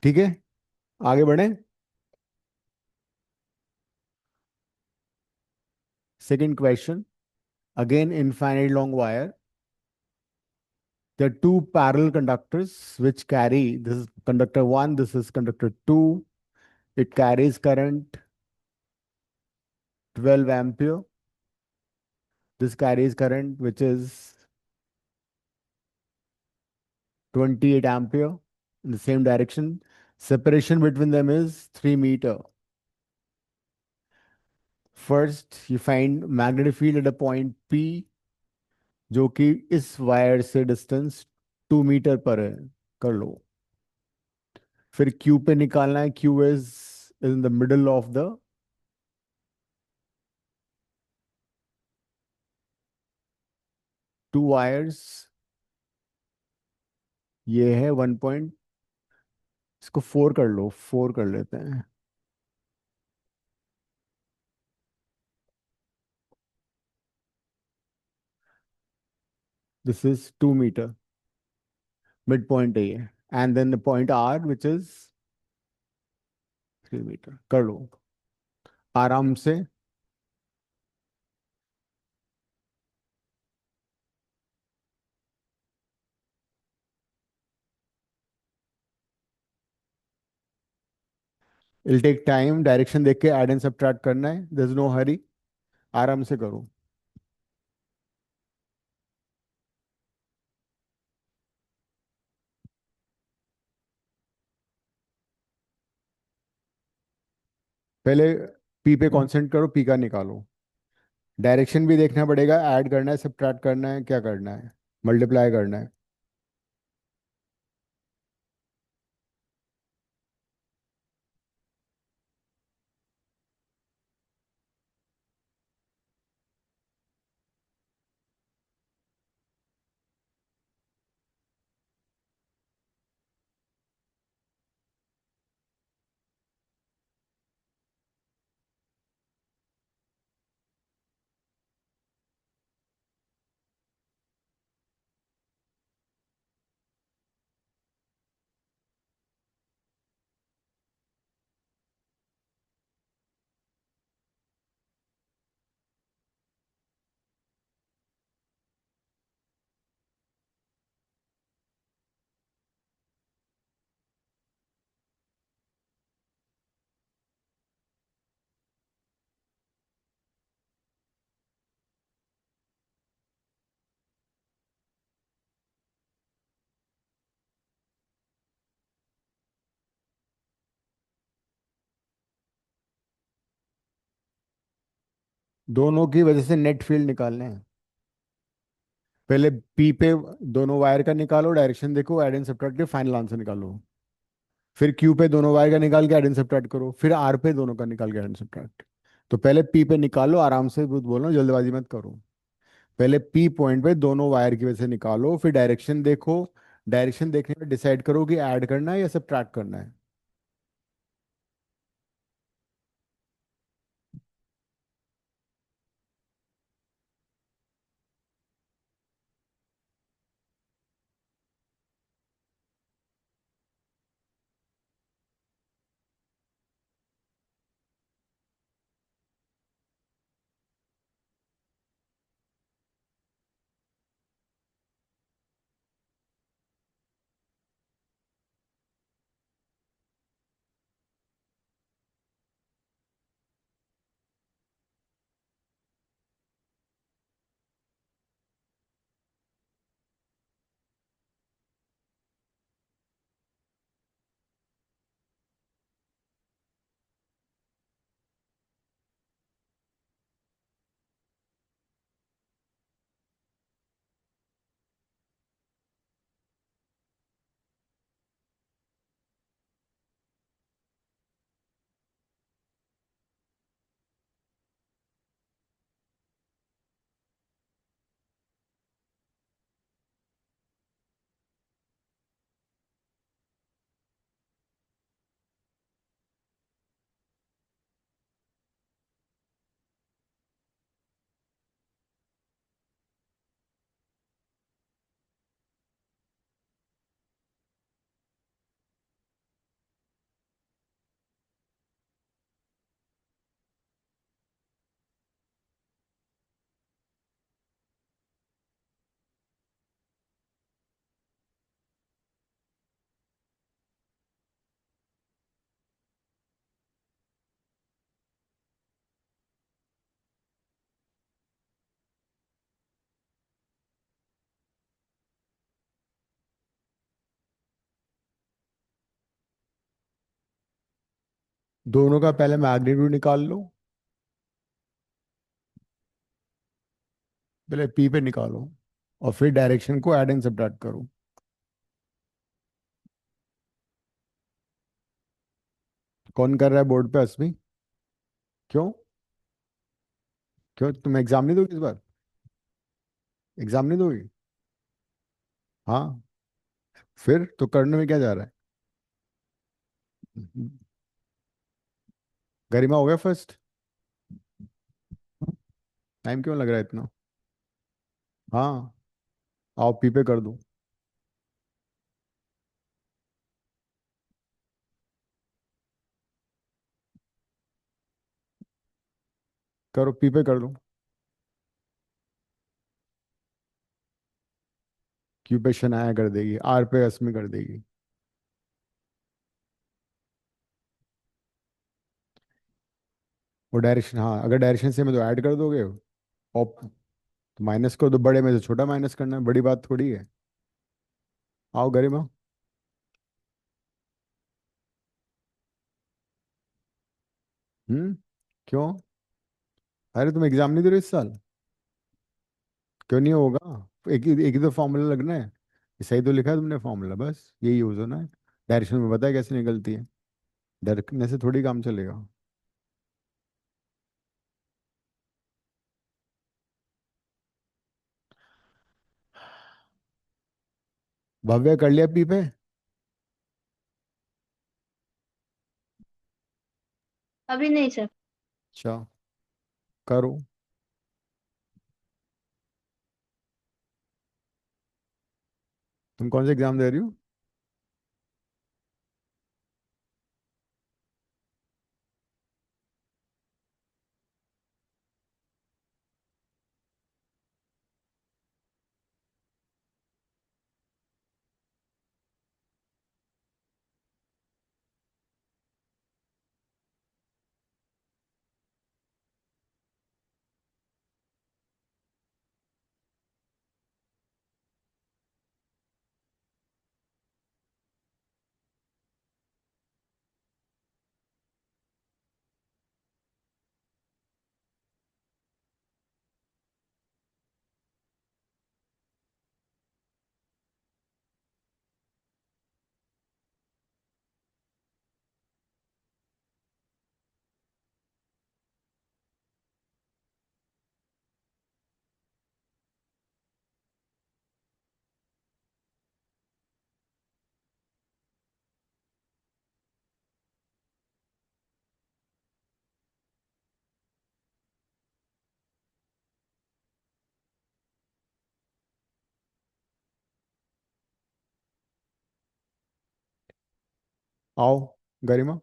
ठीक है, आगे बढ़े। Second question, again infinite long wire, there are two parallel conductors which carry, this is conductor 1, this is conductor 2. It carries current 12 ampere. This carries current which is 28 ampere in the same direction. Separation between them is 3 meter. First, you find magnetic field at a point P, जो कि इस wire से distance 2 metre पर है, कर लो। फिर Q पे निकालना है, Q is in the middle of the two wires. ये है 1 पॉइंट, इसको 4 कर लो, 4 कर लेते हैं। This is 2 metre, mid point है ये, and then the point R which is 3 metre, कर लो आराम से। इल टेक टाइम, डायरेक्शन देख के ऐड एंड सब्ट्रैक्ट करना है, देयर इज नो हरी, आराम से करो। पहले पी पे कॉन्सेंट्रेट करो, पी का निकालो। डायरेक्शन भी देखना पड़ेगा, ऐड करना है, सब्ट्रैक्ट करना है, क्या करना है, मल्टीप्लाई करना है। दोनों की वजह से नेट फील्ड निकालने हैं। पहले पी पे दोनों वायर का निकालो, डायरेक्शन देखो, ऐड एंड सब्ट्रैक्ट के फाइनल आंसर निकालो। फिर क्यू पे दोनों वायर का निकाल के ऐड एंड सब्ट्रैक्ट करो, फिर आर पे दोनों का निकाल के ऐड एंड सब्ट्रैक्ट। तो पहले पी पे निकालो, आराम से बोल रहा हूँ, जल्दबाजी मत करो। पहले पी पॉइंट पे दोनों वायर की वजह से निकालो, फिर डायरेक्शन देखो, डायरेक्शन देखने में डिसाइड करो कि ऐड करना है या सब्ट्रैक्ट करना है। दोनों का पहले मैग्नीट्यूड निकाल लो, पहले पी पे निकालो और फिर डायरेक्शन को ऐड एंड सब्ट्रैक्ट करो। कौन कर रहा है बोर्ड पे? अस्मी। क्यों? क्यों तुम एग्जाम नहीं दोगे इस बार? एग्जाम नहीं दोगे? हाँ, फिर तो करने में क्या जा रहा है? गरिमा हो गया फर्स्ट? टाइम क्यों लग रहा है इतना? हाँ, आओ पी पे कर दो। करो, पी पे कर दो। क्यू पे शनाया कर देगी, आर पे अस्मी कर देगी। वो डायरेक्शन, हाँ अगर डायरेक्शन सेम है तो ऐड कर दोगे, और तो माइनस कर दो, बड़े में से छोटा माइनस करना है, बड़ी बात थोड़ी है। आओ गरिमा। क्यों? अरे तुम एग्जाम नहीं दे रहे इस साल? क्यों नहीं होगा? एक ही तो फॉर्मूला लगना है, ये सही तो लिखा है तुमने फॉर्मूला, बस यही यूज होना है। डायरेक्शन में पता है कैसे निकलती है, डरने से थोड़ी काम चलेगा। भव्य कर लिया पी पे? अभी नहीं सर। अच्छा, करो। तुम कौन से एग्जाम दे रही हो? आओ गरिमा।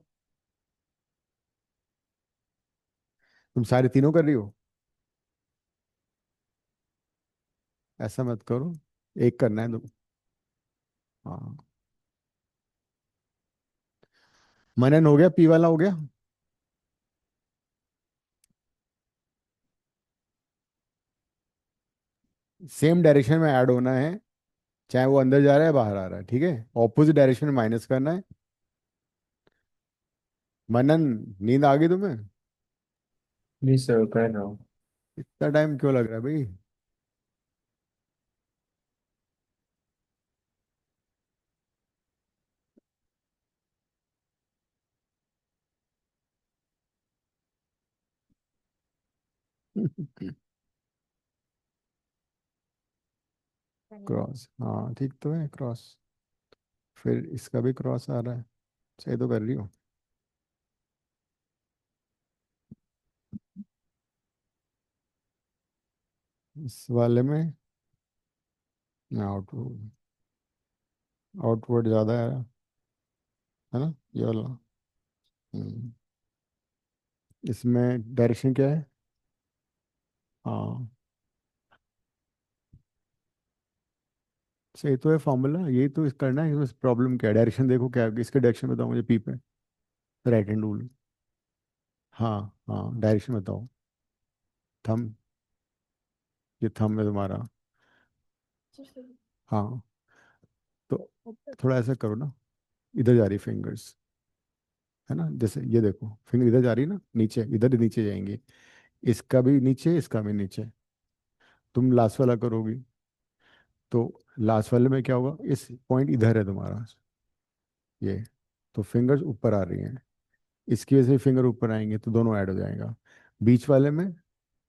तुम सारे तीनों कर रही हो? ऐसा मत करो, एक करना है तुम। हाँ, मनन हो गया, पी वाला हो गया? सेम डायरेक्शन में ऐड होना है, चाहे वो अंदर जा रहा है बाहर आ रहा है, ठीक है? ऑपोजिट डायरेक्शन में माइनस करना है। मनन, नींद आ गई तुम्हें? जी सर कर रहा हूँ। इतना टाइम क्यों लग रहा है भाई? क्रॉस, हाँ ठीक तो है क्रॉस। फिर इसका भी क्रॉस आ रहा है, सही तो कर रही हो। इस वाले में आउटवर्ड, आउटवर्ड ज्यादा है ना ये वाला? हम्म, इसमें डायरेक्शन क्या है? हाँ, सही तो है फॉर्मूला, यही तो करना है। इसमें प्रॉब्लम क्या है? डायरेक्शन देखो क्या है इसके, डायरेक्शन बताओ मुझे पी पे, राइट हैंड रूल। हाँ हाँ, डायरेक्शन बताओ। थंब, ये थंब है तुम्हारा। हाँ, तो थोड़ा ऐसा करो ना, इधर जा रही फिंगर्स। है ना, जैसे ये देखो फिंगर इधर जा रही है ना, नीचे, इधर नीचे जाएंगे, इसका भी नीचे, इसका भी नीचे। तुम लास्ट वाला करोगी तो लास्ट वाले में क्या होगा, इस पॉइंट इधर है तुम्हारा, ये, तो फिंगर्स ऊपर आ रही हैं, इसकी वजह से फिंगर ऊपर आएंगे तो दोनों ऐड हो जाएगा। बीच वाले में,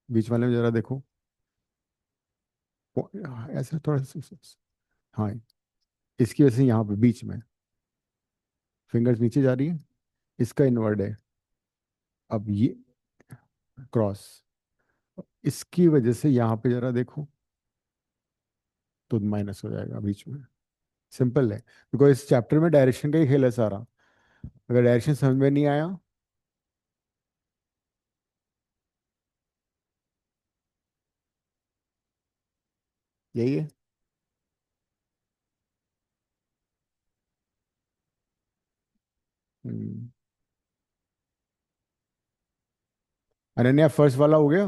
बीच वाले में जरा देखो, ऐसा थोड़ा हाँ, इसकी वजह से यहाँ पे बीच में फिंगर्स नीचे जा रही है, इसका इनवर्ड है। अब ये क्रॉस, इसकी वजह से यहाँ पे जरा देखो तो माइनस हो जाएगा बीच में। सिंपल है, बिकॉज इस चैप्टर में डायरेक्शन का ही खेल है सारा। अगर डायरेक्शन समझ में नहीं आया, यही है। हम्म। अनन्या फर्स्ट वाला हो गया।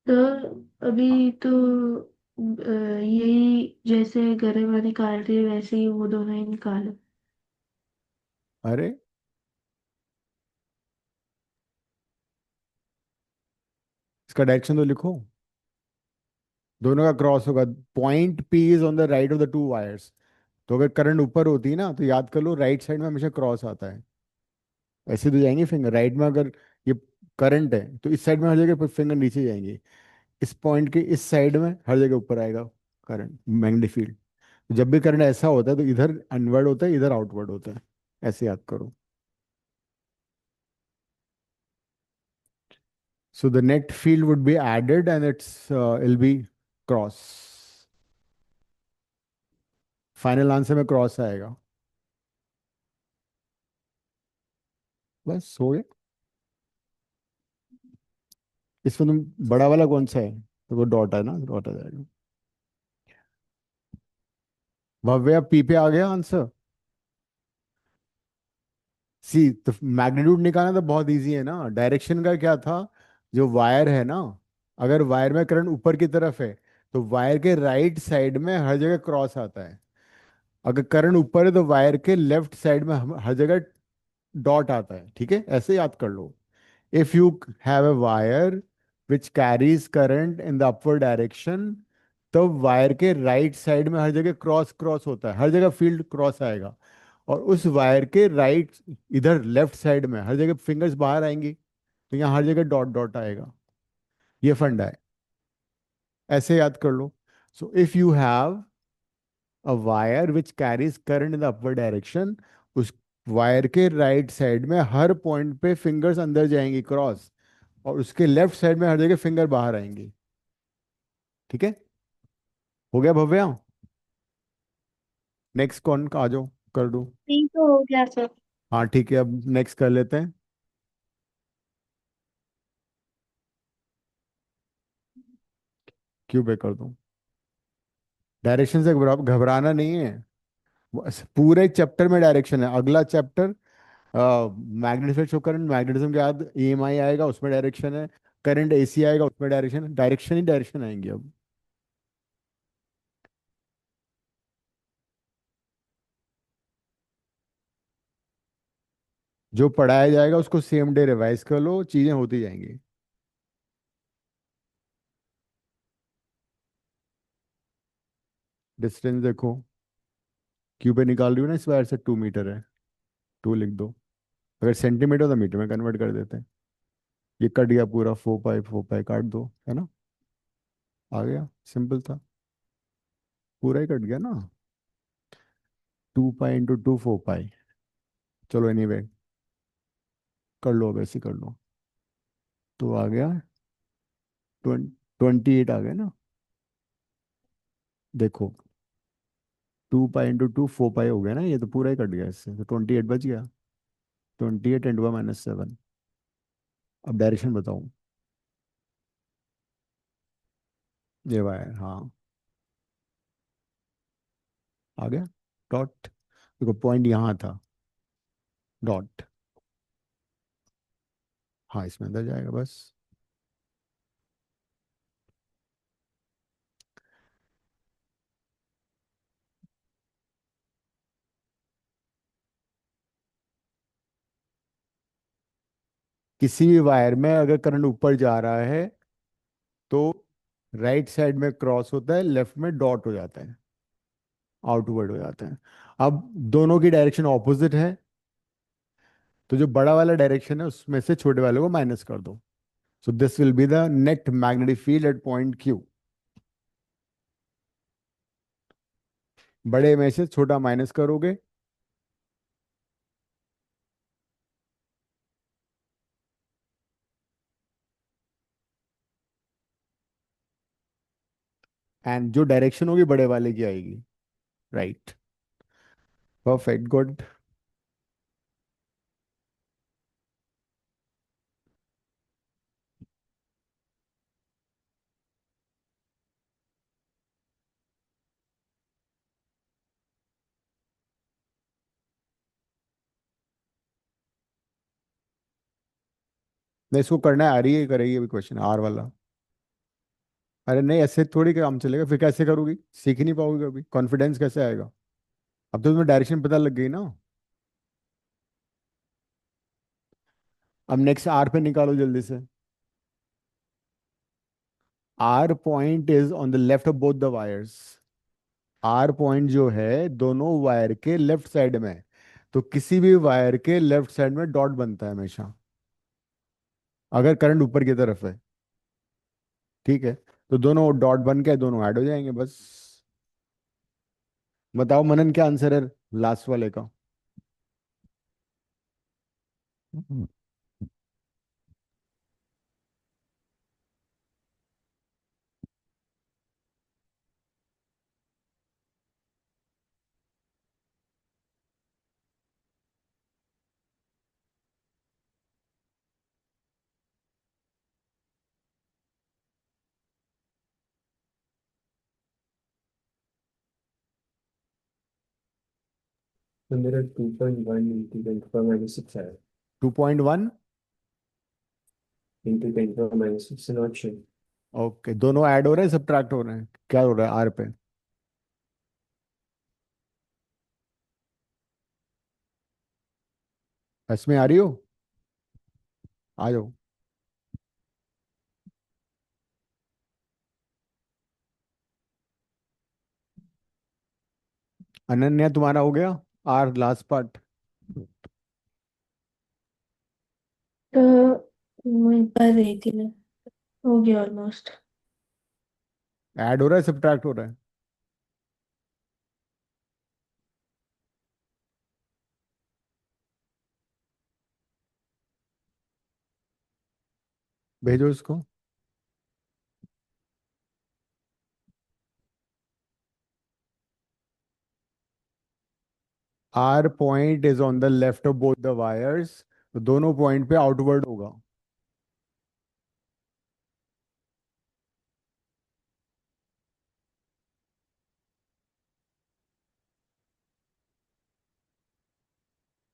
तो अभी तो यही जैसे गरिमा निकाल रही है वैसे ही वो दोनों ही निकालो। अरे इसका डायरेक्शन तो लिखो, दोनों का क्रॉस होगा। Point P is on the right of the two wires. तो अगर करंट ऊपर होती है ना तो याद कर लो राइट साइड में हमेशा क्रॉस आता है। ऐसे तो जाएंगे फिंगर राइट में, अगर ये करंट है तो इस साइड में हर जगह फिंगर नीचे जाएंगे, इस पॉइंट के इस साइड में हर जगह ऊपर आएगा करंट, मैग्नेटिक फील्ड। जब भी करंट ऐसा होता है तो इधर इनवर्ड होता है, इधर आउटवर्ड होता है, ऐसे याद करो। So the net field would be added and it'll be cross. Final answer में क्रॉस आएगा। बस हो गया। इसमें तुम बड़ा वाला कौन सा है, तो वो डॉट है ना, डॉट आ जाएगा। भव्य पी पे आ गया आंसर। सी तो मैग्नीट्यूड निकालना तो बहुत इजी है ना, डायरेक्शन का क्या था, जो वायर है ना, अगर वायर में करंट ऊपर की तरफ है तो वायर के राइट साइड में हर जगह क्रॉस आता है। अगर करंट ऊपर है तो वायर के लेफ्ट साइड में हर जगह डॉट आता है। ठीक है, ऐसे याद कर लो। If you have a wire which carries current in the upward direction, तो वायर के राइट साइड में हर जगह क्रॉस क्रॉस होता है, हर जगह फील्ड क्रॉस आएगा। और उस वायर के राइट, इधर लेफ्ट साइड में हर जगह फिंगर्स बाहर आएंगी, तो यहाँ हर जगह डॉट डॉट आएगा। ये फंडा है, ऐसे याद कर लो। So if you have a wire which carries current in the upward direction, उस वायर के राइट साइड में हर पॉइंट पे फिंगर्स अंदर जाएंगी क्रॉस, और उसके लेफ्ट साइड में हर जगह फिंगर बाहर आएंगी। ठीक है, हो गया भव्या। नेक्स्ट कौन का, आ जाओ कर दो। ठीक तो हो गया सर। हाँ ठीक है, अब नेक्स्ट कर लेते हैं। क्यों पे कर दूं, डायरेक्शन से घबराना नहीं है। पूरे चैप्टर में डायरेक्शन है, अगला chapter magnetic show current, magnetism के बाद ईएमआई आएगा, उसमें डायरेक्शन है। करंट एसी आएगा, उसमें डायरेक्शन, डायरेक्शन ही डायरेक्शन आएंगे अब। जो पढ़ाया जाएगा उसको सेम डे रिवाइज कर लो, चीजें होती जाएंगी। डिस्टेंस देखो, क्यू पे निकाल रही हो ना, इस वायर से 2 मीटर है, 2 लिख दो। अगर सेंटीमीटर तो मीटर में कन्वर्ट कर देते हैं। ये कट गया पूरा, 4 पाई 4 पाई काट दो, है ना, आ गया, सिंपल था, पूरा ही कट गया ना। 2 पाई इंटू 2 4 पाई। चलो एनीवे, कर लो, अब ऐसे कर लो, तो आ गया 28 आ गया ना। देखो 2 पाई इंटू 2 4 पाई हो गया ना, ये तो पूरा ही कट गया इससे, तो 28 बच गया। 28 × 1 - 7। अब डायरेक्शन बताओ। ये वायर, हाँ, आ गया डॉट। देखो पॉइंट यहाँ था, डॉट, हाँ इसमें अंदर जाएगा बस। किसी भी वायर में अगर करंट ऊपर जा रहा है तो राइट साइड में क्रॉस होता है, लेफ्ट में डॉट हो जाता है, आउटवर्ड हो जाता है। अब दोनों की डायरेक्शन ऑपोजिट है, तो जो बड़ा वाला डायरेक्शन है उसमें से छोटे वाले को माइनस कर दो। So this will be the net magnetic field eight point Q. बड़े में से छोटा माइनस करोगे, एंड जो डायरेक्शन होगी बड़े वाले की आएगी। Right, perfect, good. नहीं, इसको करना है, आ रही है, करेगी अभी क्वेश्चन आर वाला। अरे नहीं, ऐसे थोड़ी काम चलेगा, फिर कैसे करोगी, सीख ही नहीं पाओगे कभी, कॉन्फिडेंस कैसे आएगा। अब तो तुम्हें डायरेक्शन पता लग गई ना। अब नेक्स्ट आर पे निकालो जल्दी से। R point is on the left of both the wires. R point जो है दोनों वायर के लेफ्ट साइड में है। तो किसी भी वायर के लेफ्ट साइड में डॉट बनता है हमेशा, अगर करंट ऊपर की तरफ है। ठीक है, तो दोनों डॉट बन के दोनों ऐड हो जाएंगे बस। बताओ मनन, क्या आंसर है लास्ट वाले का। तो मेरा 2.1 इंटू 10 to the -6 है। 2.1। Into 10 to the -6 not sure. Okay, दोनों ऐड हो रहे हैं सब्ट्रैक्ट हो रहे हैं, क्या हो रहा है आर पे। इसमें आ रही हो, आ जाओ। अनन्या, तुम्हारा हो गया आर लास्ट पार्ट। तो मैं कर रही थी मैं, हो गया ऑलमोस्ट। ऐड हो रहा है सब्ट्रैक्ट हो रहा है। भेजो इसको। R point is on the left of both the wires, तो दोनों पॉइंट पे आउटवर्ड होगा।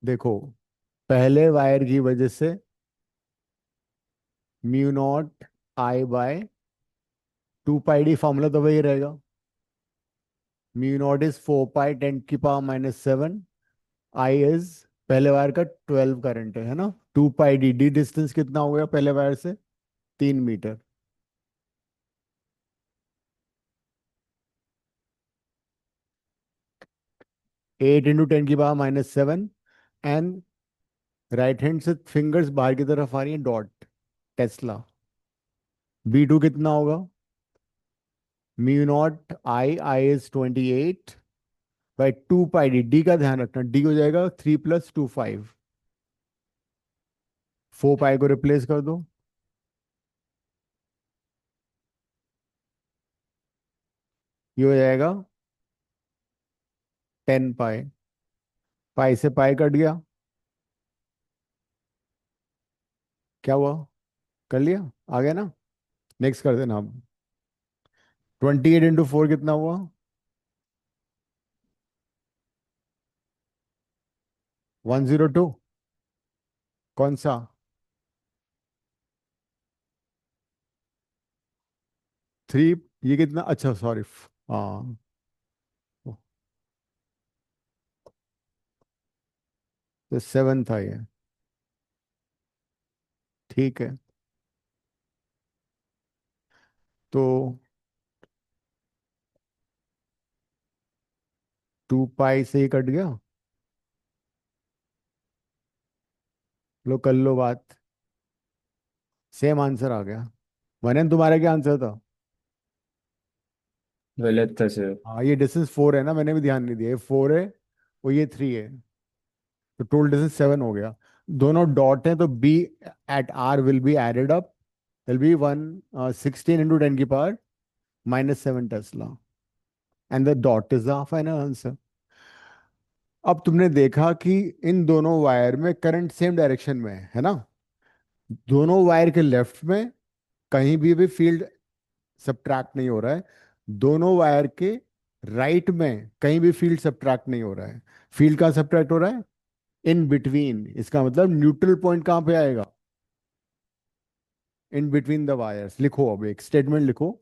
देखो, पहले वायर की वजह से mu naught I by 2 pi D, formula तो वही रहेगा। म्यू नॉट इज 4 पाई 10 की पावर -7। आई इज पहले वायर का 12 करंट है ना। 2 पाई डी, डी डिस्टेंस कितना हो गया पहले वायर से, 3 मीटर। 8 × 10 की पावर -7, एंड राइट हैंड से फिंगर्स बाहर की तरफ आ रही हैं, डॉट, टेस्ला। B2 कितना होगा, mu naught I, I is 28/2 pi D. D का ध्यान रखना, डी हो जाएगा 3 + 2 5। 4 पाई को रिप्लेस कर दो, ये हो जाएगा 10 पाई। पाई से पाई कट गया, क्या हुआ, कर लिया, आ गया ना। नेक्स्ट कर देना अब। 28 × 4 कितना हुआ, 102। कौन सा, 3। ये कितना, अच्छा सॉरी, हाँ, तो 7 था ये। ठीक है, तो 2 पाई से ही कट गया। लो कर लो बात, सेम आंसर आ गया। मनन तुम्हारा क्या आंसर था? गलत था सर। हाँ, ये डिस्टेंस 4 है ना, मैंने भी ध्यान नहीं दिया, ये 4 है और ये 3 है, तो टोटल डिस्टेंस 7 हो गया। दोनों डॉट हैं तो B at R will be added up, will be 1 16 × 10⁻⁻7 tesla, and the dot is the final answer. अब तुमने देखा कि इन दोनों वायर में करंट सेम डायरेक्शन में है ना, दोनों वायर के लेफ्ट में कहीं भी फील्ड सब्ट्रैक्ट नहीं हो रहा है, दोनों वायर के राइट में कहीं भी फील्ड सब्ट्रैक्ट नहीं हो रहा है। फील्ड कहाँ सब्ट्रैक्ट हो रहा है? इन बिटवीन, इसका मतलब न्यूट्रल पॉइंट कहाँ पे आएगा? इन बिटवीन द वायर्स। लिखो, अब एक स्टेटमेंट लिखो,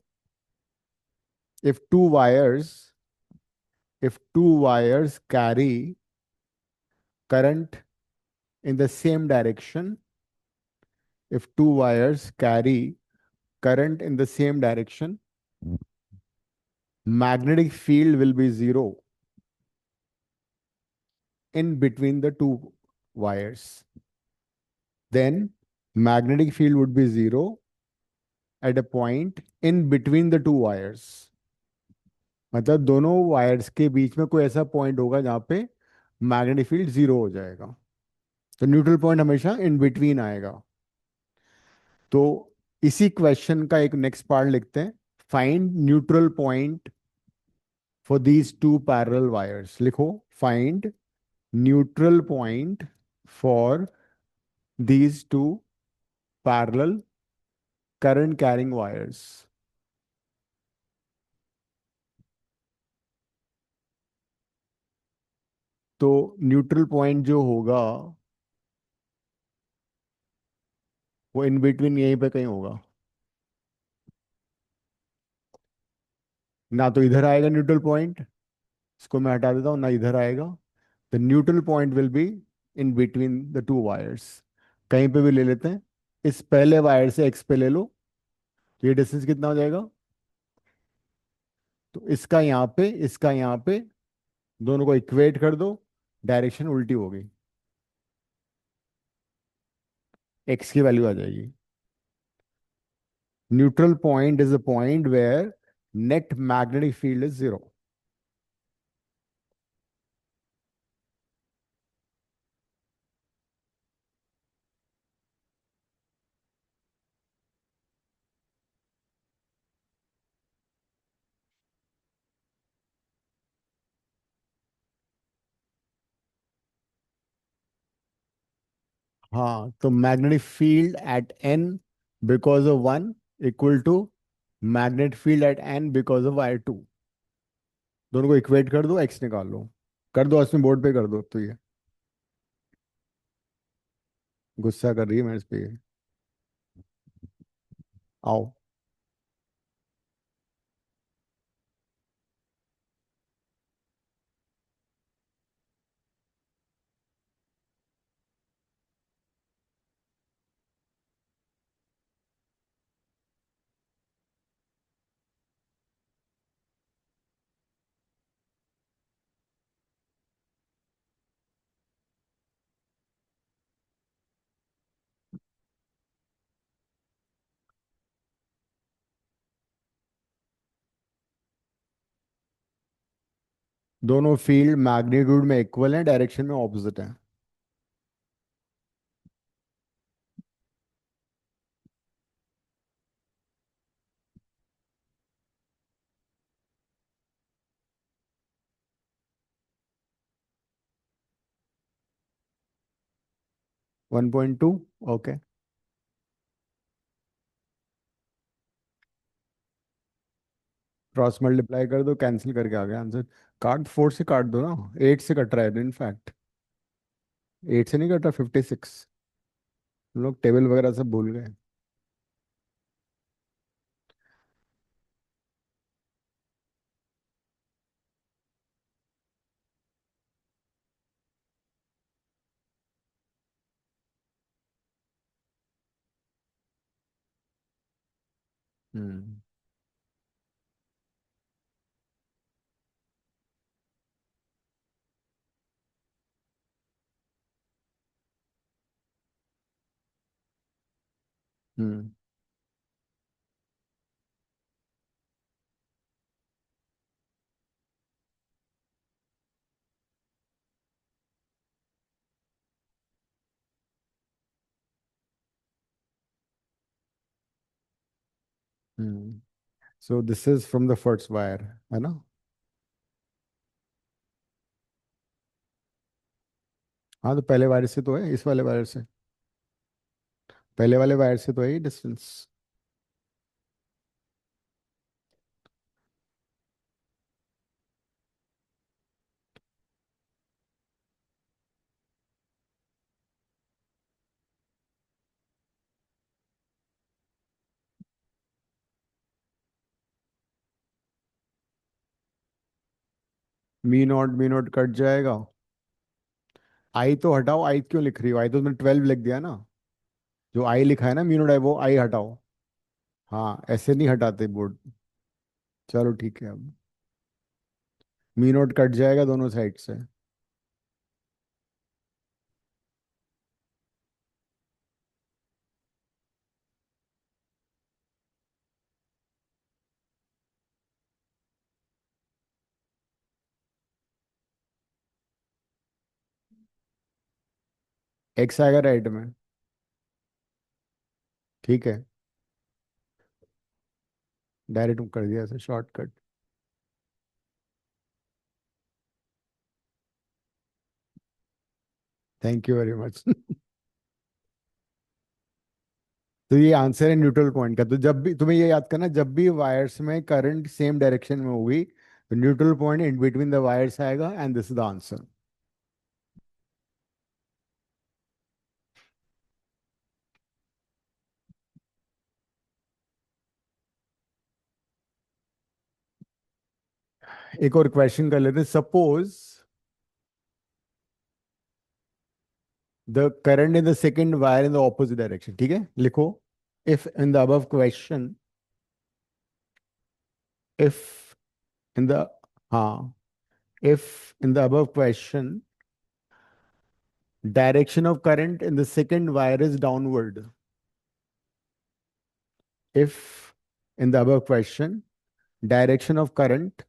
if two wires if two wires carry current in the same direction, if two wires carry current in the same direction, magnetic field will be zero in between the two wires. Then magnetic field would be zero at a point in between the two wires. मतलब दोनों wires के बीच में कोई ऐसा point होगा जहां पे magnetic field zero हो जाएगा, तो न्यूट्रल पॉइंट हमेशा इन बिटवीन आएगा। तो इसी क्वेश्चन का एक नेक्स्ट पार्ट लिखते हैं, find neutral point for these two parallel wires. लिखो, find neutral point for these two parallel current carrying wires. तो न्यूट्रल पॉइंट जो होगा वो इन बिटवीन यहीं पे कहीं होगा, ना तो इधर आएगा न्यूट्रल पॉइंट, इसको मैं हटा देता हूँ, ना इधर आएगा। The neutral point will be in between the two wires, कहीं पे भी ले लेते हैं। इस पहले वायर से एक्स पे ले लो, तो ये डिस्टेंस कितना हो जाएगा? तो इसका यहाँ पे, इसका यहाँ पे, दोनों को इक्वेट कर दो, डायरेक्शन उल्टी हो गई, एक्स की वैल्यू आ जाएगी। Neutral point is a point where net magnetic field is zero. हाँ, तो magnetic field at N because of one equal to magnetic field at N because of wire two. दोनों को इक्वेट कर दो, x निकाल लो, कर दो, उसमें बोर्ड पे कर दो। तो ये गुस्सा कर रही है मेरे पे, आओ। दोनों फील्ड मैग्नीट्यूड में इक्वल है, डायरेक्शन में ऑपोजिट है। One point two, okay. Cross multiply कर दो, कैंसिल करके आ गया आंसर। काट, 4 से काट दो ना, 8 से कट रहा है इनफैक्ट, 8 से नहीं कट रहा, 56। लोग टेबल वगैरह सब भूल गए। Hmm hmm hmm so this is from the first wire, है ना? हाँ, तो पहले वायर से तो है, इस वाले वायर से, पहले वाले वायर से तो है ही डिस्टेंस। मी नॉट कट जाएगा। आई तो हटाओ, आई क्यों लिख रही हो? आई तो तुमने 12 लिख दिया ना। जो आई लिखा है ना, मी नॉट आई, वो आई हटाओ। हाँ, ऐसे नहीं हटाते बोर्ड। चलो ठीक है, अब मी नोट कट जाएगा दोनों साइड से। एक्स आएगा राइट में। ठीक है, डायरेक्ट कर दिया ऐसे shortcut. Thank you very much. तो ये आंसर है न्यूट्रल पॉइंट का। तो जब भी तुम्हें ये याद करना, जब भी वायर्स में करंट सेम डायरेक्शन में होगी, तो neutral point in between the wires आएगा, and this is the answer. एक और क्वेश्चन कर लेते हैं। Suppose the current in the second wire in the opposite direction, ठीक है, लिखो। If in the above question, if in the, हाँ, if in the above question direction of current in the second wire is downward, if in the above question direction of current,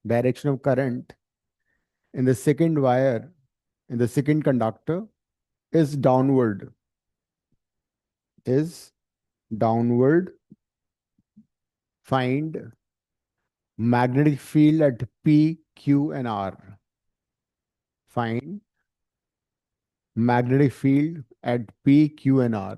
direction of current in the second wire, in the second conductor is downward, is downward, find magnetic field at P, Q and R. Find magnetic field at P, Q and R.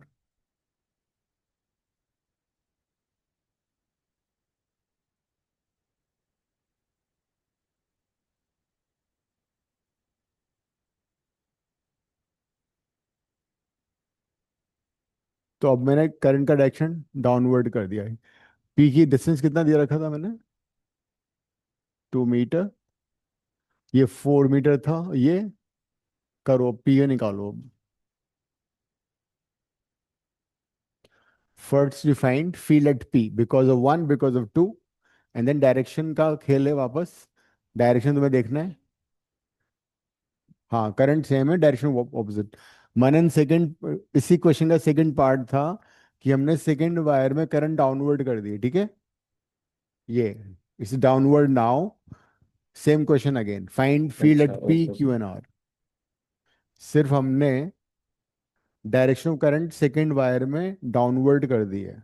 तो अब मैंने current का direction downward कर दिया है। P की distance कितना दिया रखा था मैंने? 2 मीटर। ये 4 मीटर था। ये करो, पी ए निकालो अब। First defined field at P because of one, because of two, and then direction का खेल है वापस। डायरेक्शन तुम्हें देखना है। हाँ, करंट सेम है, डायरेक्शन ऑपोजिट। मनन सेकंड, इसी क्वेश्चन का सेकंड पार्ट था कि हमने सेकंड वायर में करंट डाउनवर्ड कर दिए, ठीक है। ये इस downward now. Same question again, find field अच्छा, at P, okay. Q and R. सिर्फ हमने direction of current second wire में डाउनवर्ड कर दी है।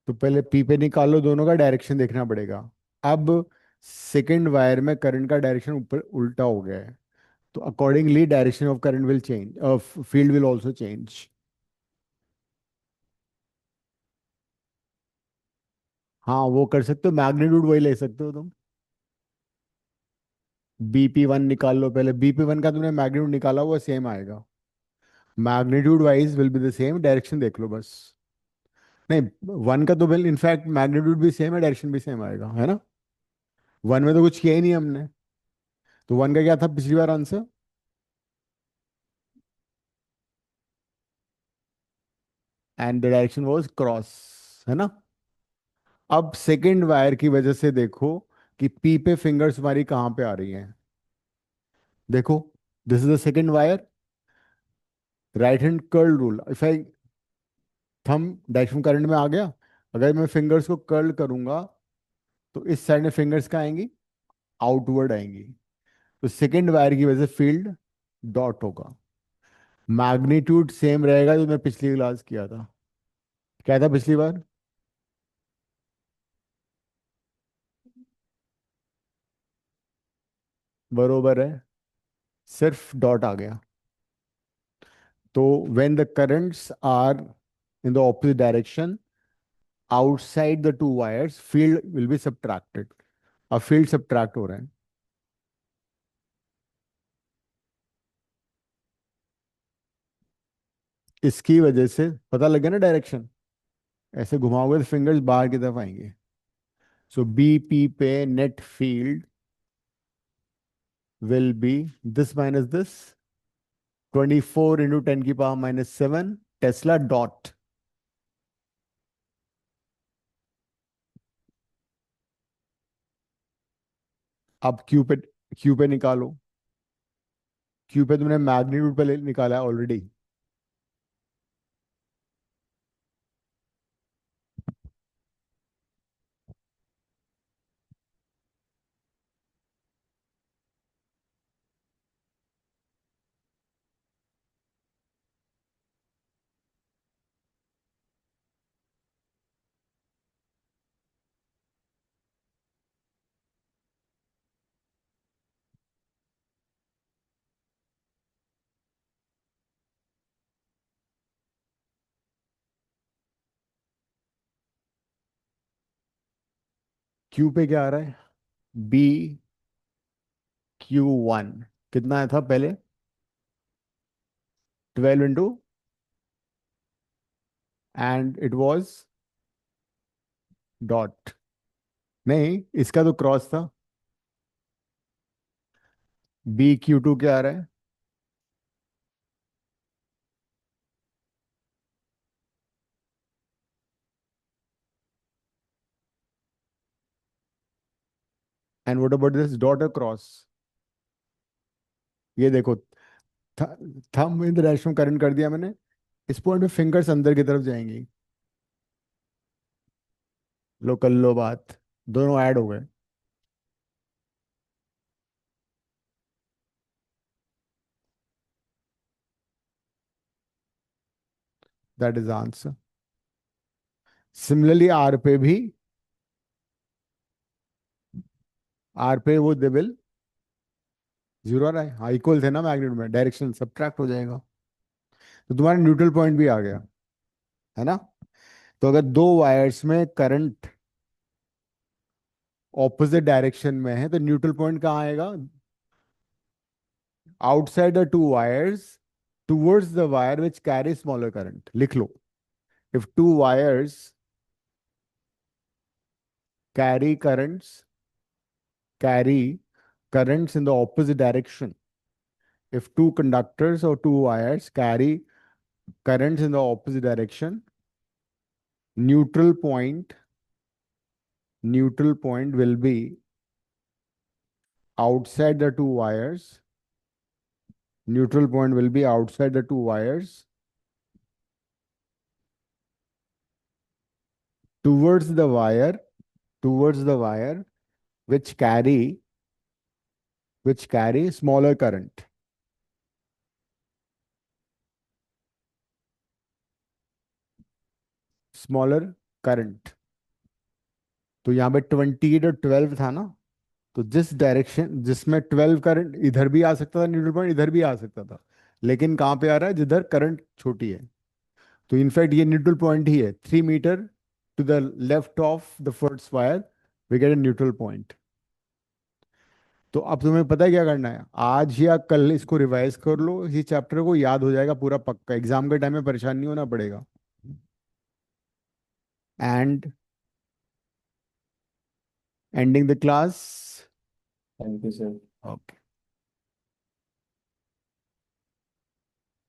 तो पहले पी पे निकालो, दोनों का डायरेक्शन देखना पड़ेगा। अब सेकेंड वायर में करंट का डायरेक्शन ऊपर उल्टा हो गया है, तो accordingly direction of current will change, field will also change. हाँ वो कर सकते हो, मैग्नीट्यूड वही ले सकते हो तुम। BP1 निकाल लो पहले, BP1 का तुमने मैग्नीट्यूड निकाला, वो सेम आएगा। Magnitude wise will be the same, direction देख लो बस। नहीं, वन का तो बिल इनफैक्ट मैग्नीट्यूड भी सेम है, डायरेक्शन भी सेम आएगा, है ना। वन में तो कुछ किया ही नहीं हमने। तो वन का क्या था पिछली बार answer? And the direction was cross, है ना। अब सेकेंड वायर की वजह से देखो कि पी पे फिंगर्स हमारी कहाँ पे आ रही हैं। देखो, this is the second wire, right hand curl rule, if I thumb direction current में आ गया, अगर मैं फिंगर्स को कर्ल करूंगा तो इस साइड में फिंगर्स का आएंगी, आउटवर्ड आएंगी। तो सेकेंड वायर की वजह से फील्ड डॉट होगा। मैग्नीट्यूड सेम रहेगा जो मैं पिछली क्लास किया था। क्या था पिछली बार? बरोबर है, सिर्फ डॉट आ गया। तो when the currents are in the opposite direction outside the two wires, field will be subtracted. अब फील्ड सब्ट्रैक्ट हो रहा है। इसकी वजह से पता लग गया ना डायरेक्शन, ऐसे घुमाओगे तो फिंगर्स बाहर की तरफ आएंगे। सो BP पे net field will B this minus this, 24 × 10⁻⁷ Tesla dot. अब क्यू पे निकालो। क्यू पे तुमने मैग्नीट्यूड पे निकाला है ऑलरेडी। क्यू पे क्या आ रहा है? BQ1 कितना आया था पहले? 12 into, and it was dot. नहीं, इसका तो क्रॉस था। BQ2 क्या आ रहा है? And what about this dot cross? ये देखो, thumb in the direction current कर दिया मैंने, इस पॉइंट पे फिंगर्स अंदर की तरफ जाएंगी। लो कर लो बात, दोनों ऐड हो गए। That is answer. Similarly R पे भी, आर पे वो दे विल जीरो आ रहा है, हाँ इक्वल थे ना मैग्नीट्यूड में, डायरेक्शन सब्ट्रैक्ट हो जाएगा। तो तुम्हारा न्यूट्रल पॉइंट भी आ गया, है ना। तो अगर दो वायर्स में करंट ऑपोजिट डायरेक्शन में है तो न्यूट्रल पॉइंट कहाँ आएगा? Outside the two wires towards the wire which carry smaller current. लिख लो, if two wires carry currents carry currents in the opposite direction, if two conductors or two wires carry currents in the opposite direction, neutral point will be outside the two wires. Neutral point will be outside the two wires towards the wire, towards the wire which carry smaller current. Smaller current. तो यहाँ पे 28 और 12 था ना, तो जिस direction जिसमें 12 current इधर भी आ सकता था, न्यूट्रल पॉइंट इधर भी आ सकता था, लेकिन कहाँ पे आ रहा है, जिधर करंट छोटी है। तो इनफैक्ट ये न्यूट्रल पॉइंट ही है, 3 metre to the left of the first wire we get a neutral point. तो अब तुम्हें पता है क्या करना है, आज या कल इसको रिवाइज कर लो, इसी चैप्टर को, याद हो जाएगा पूरा पक्का, एग्जाम के टाइम में परेशान नहीं होना पड़ेगा। And ending the class. Thank you, sir. Okay.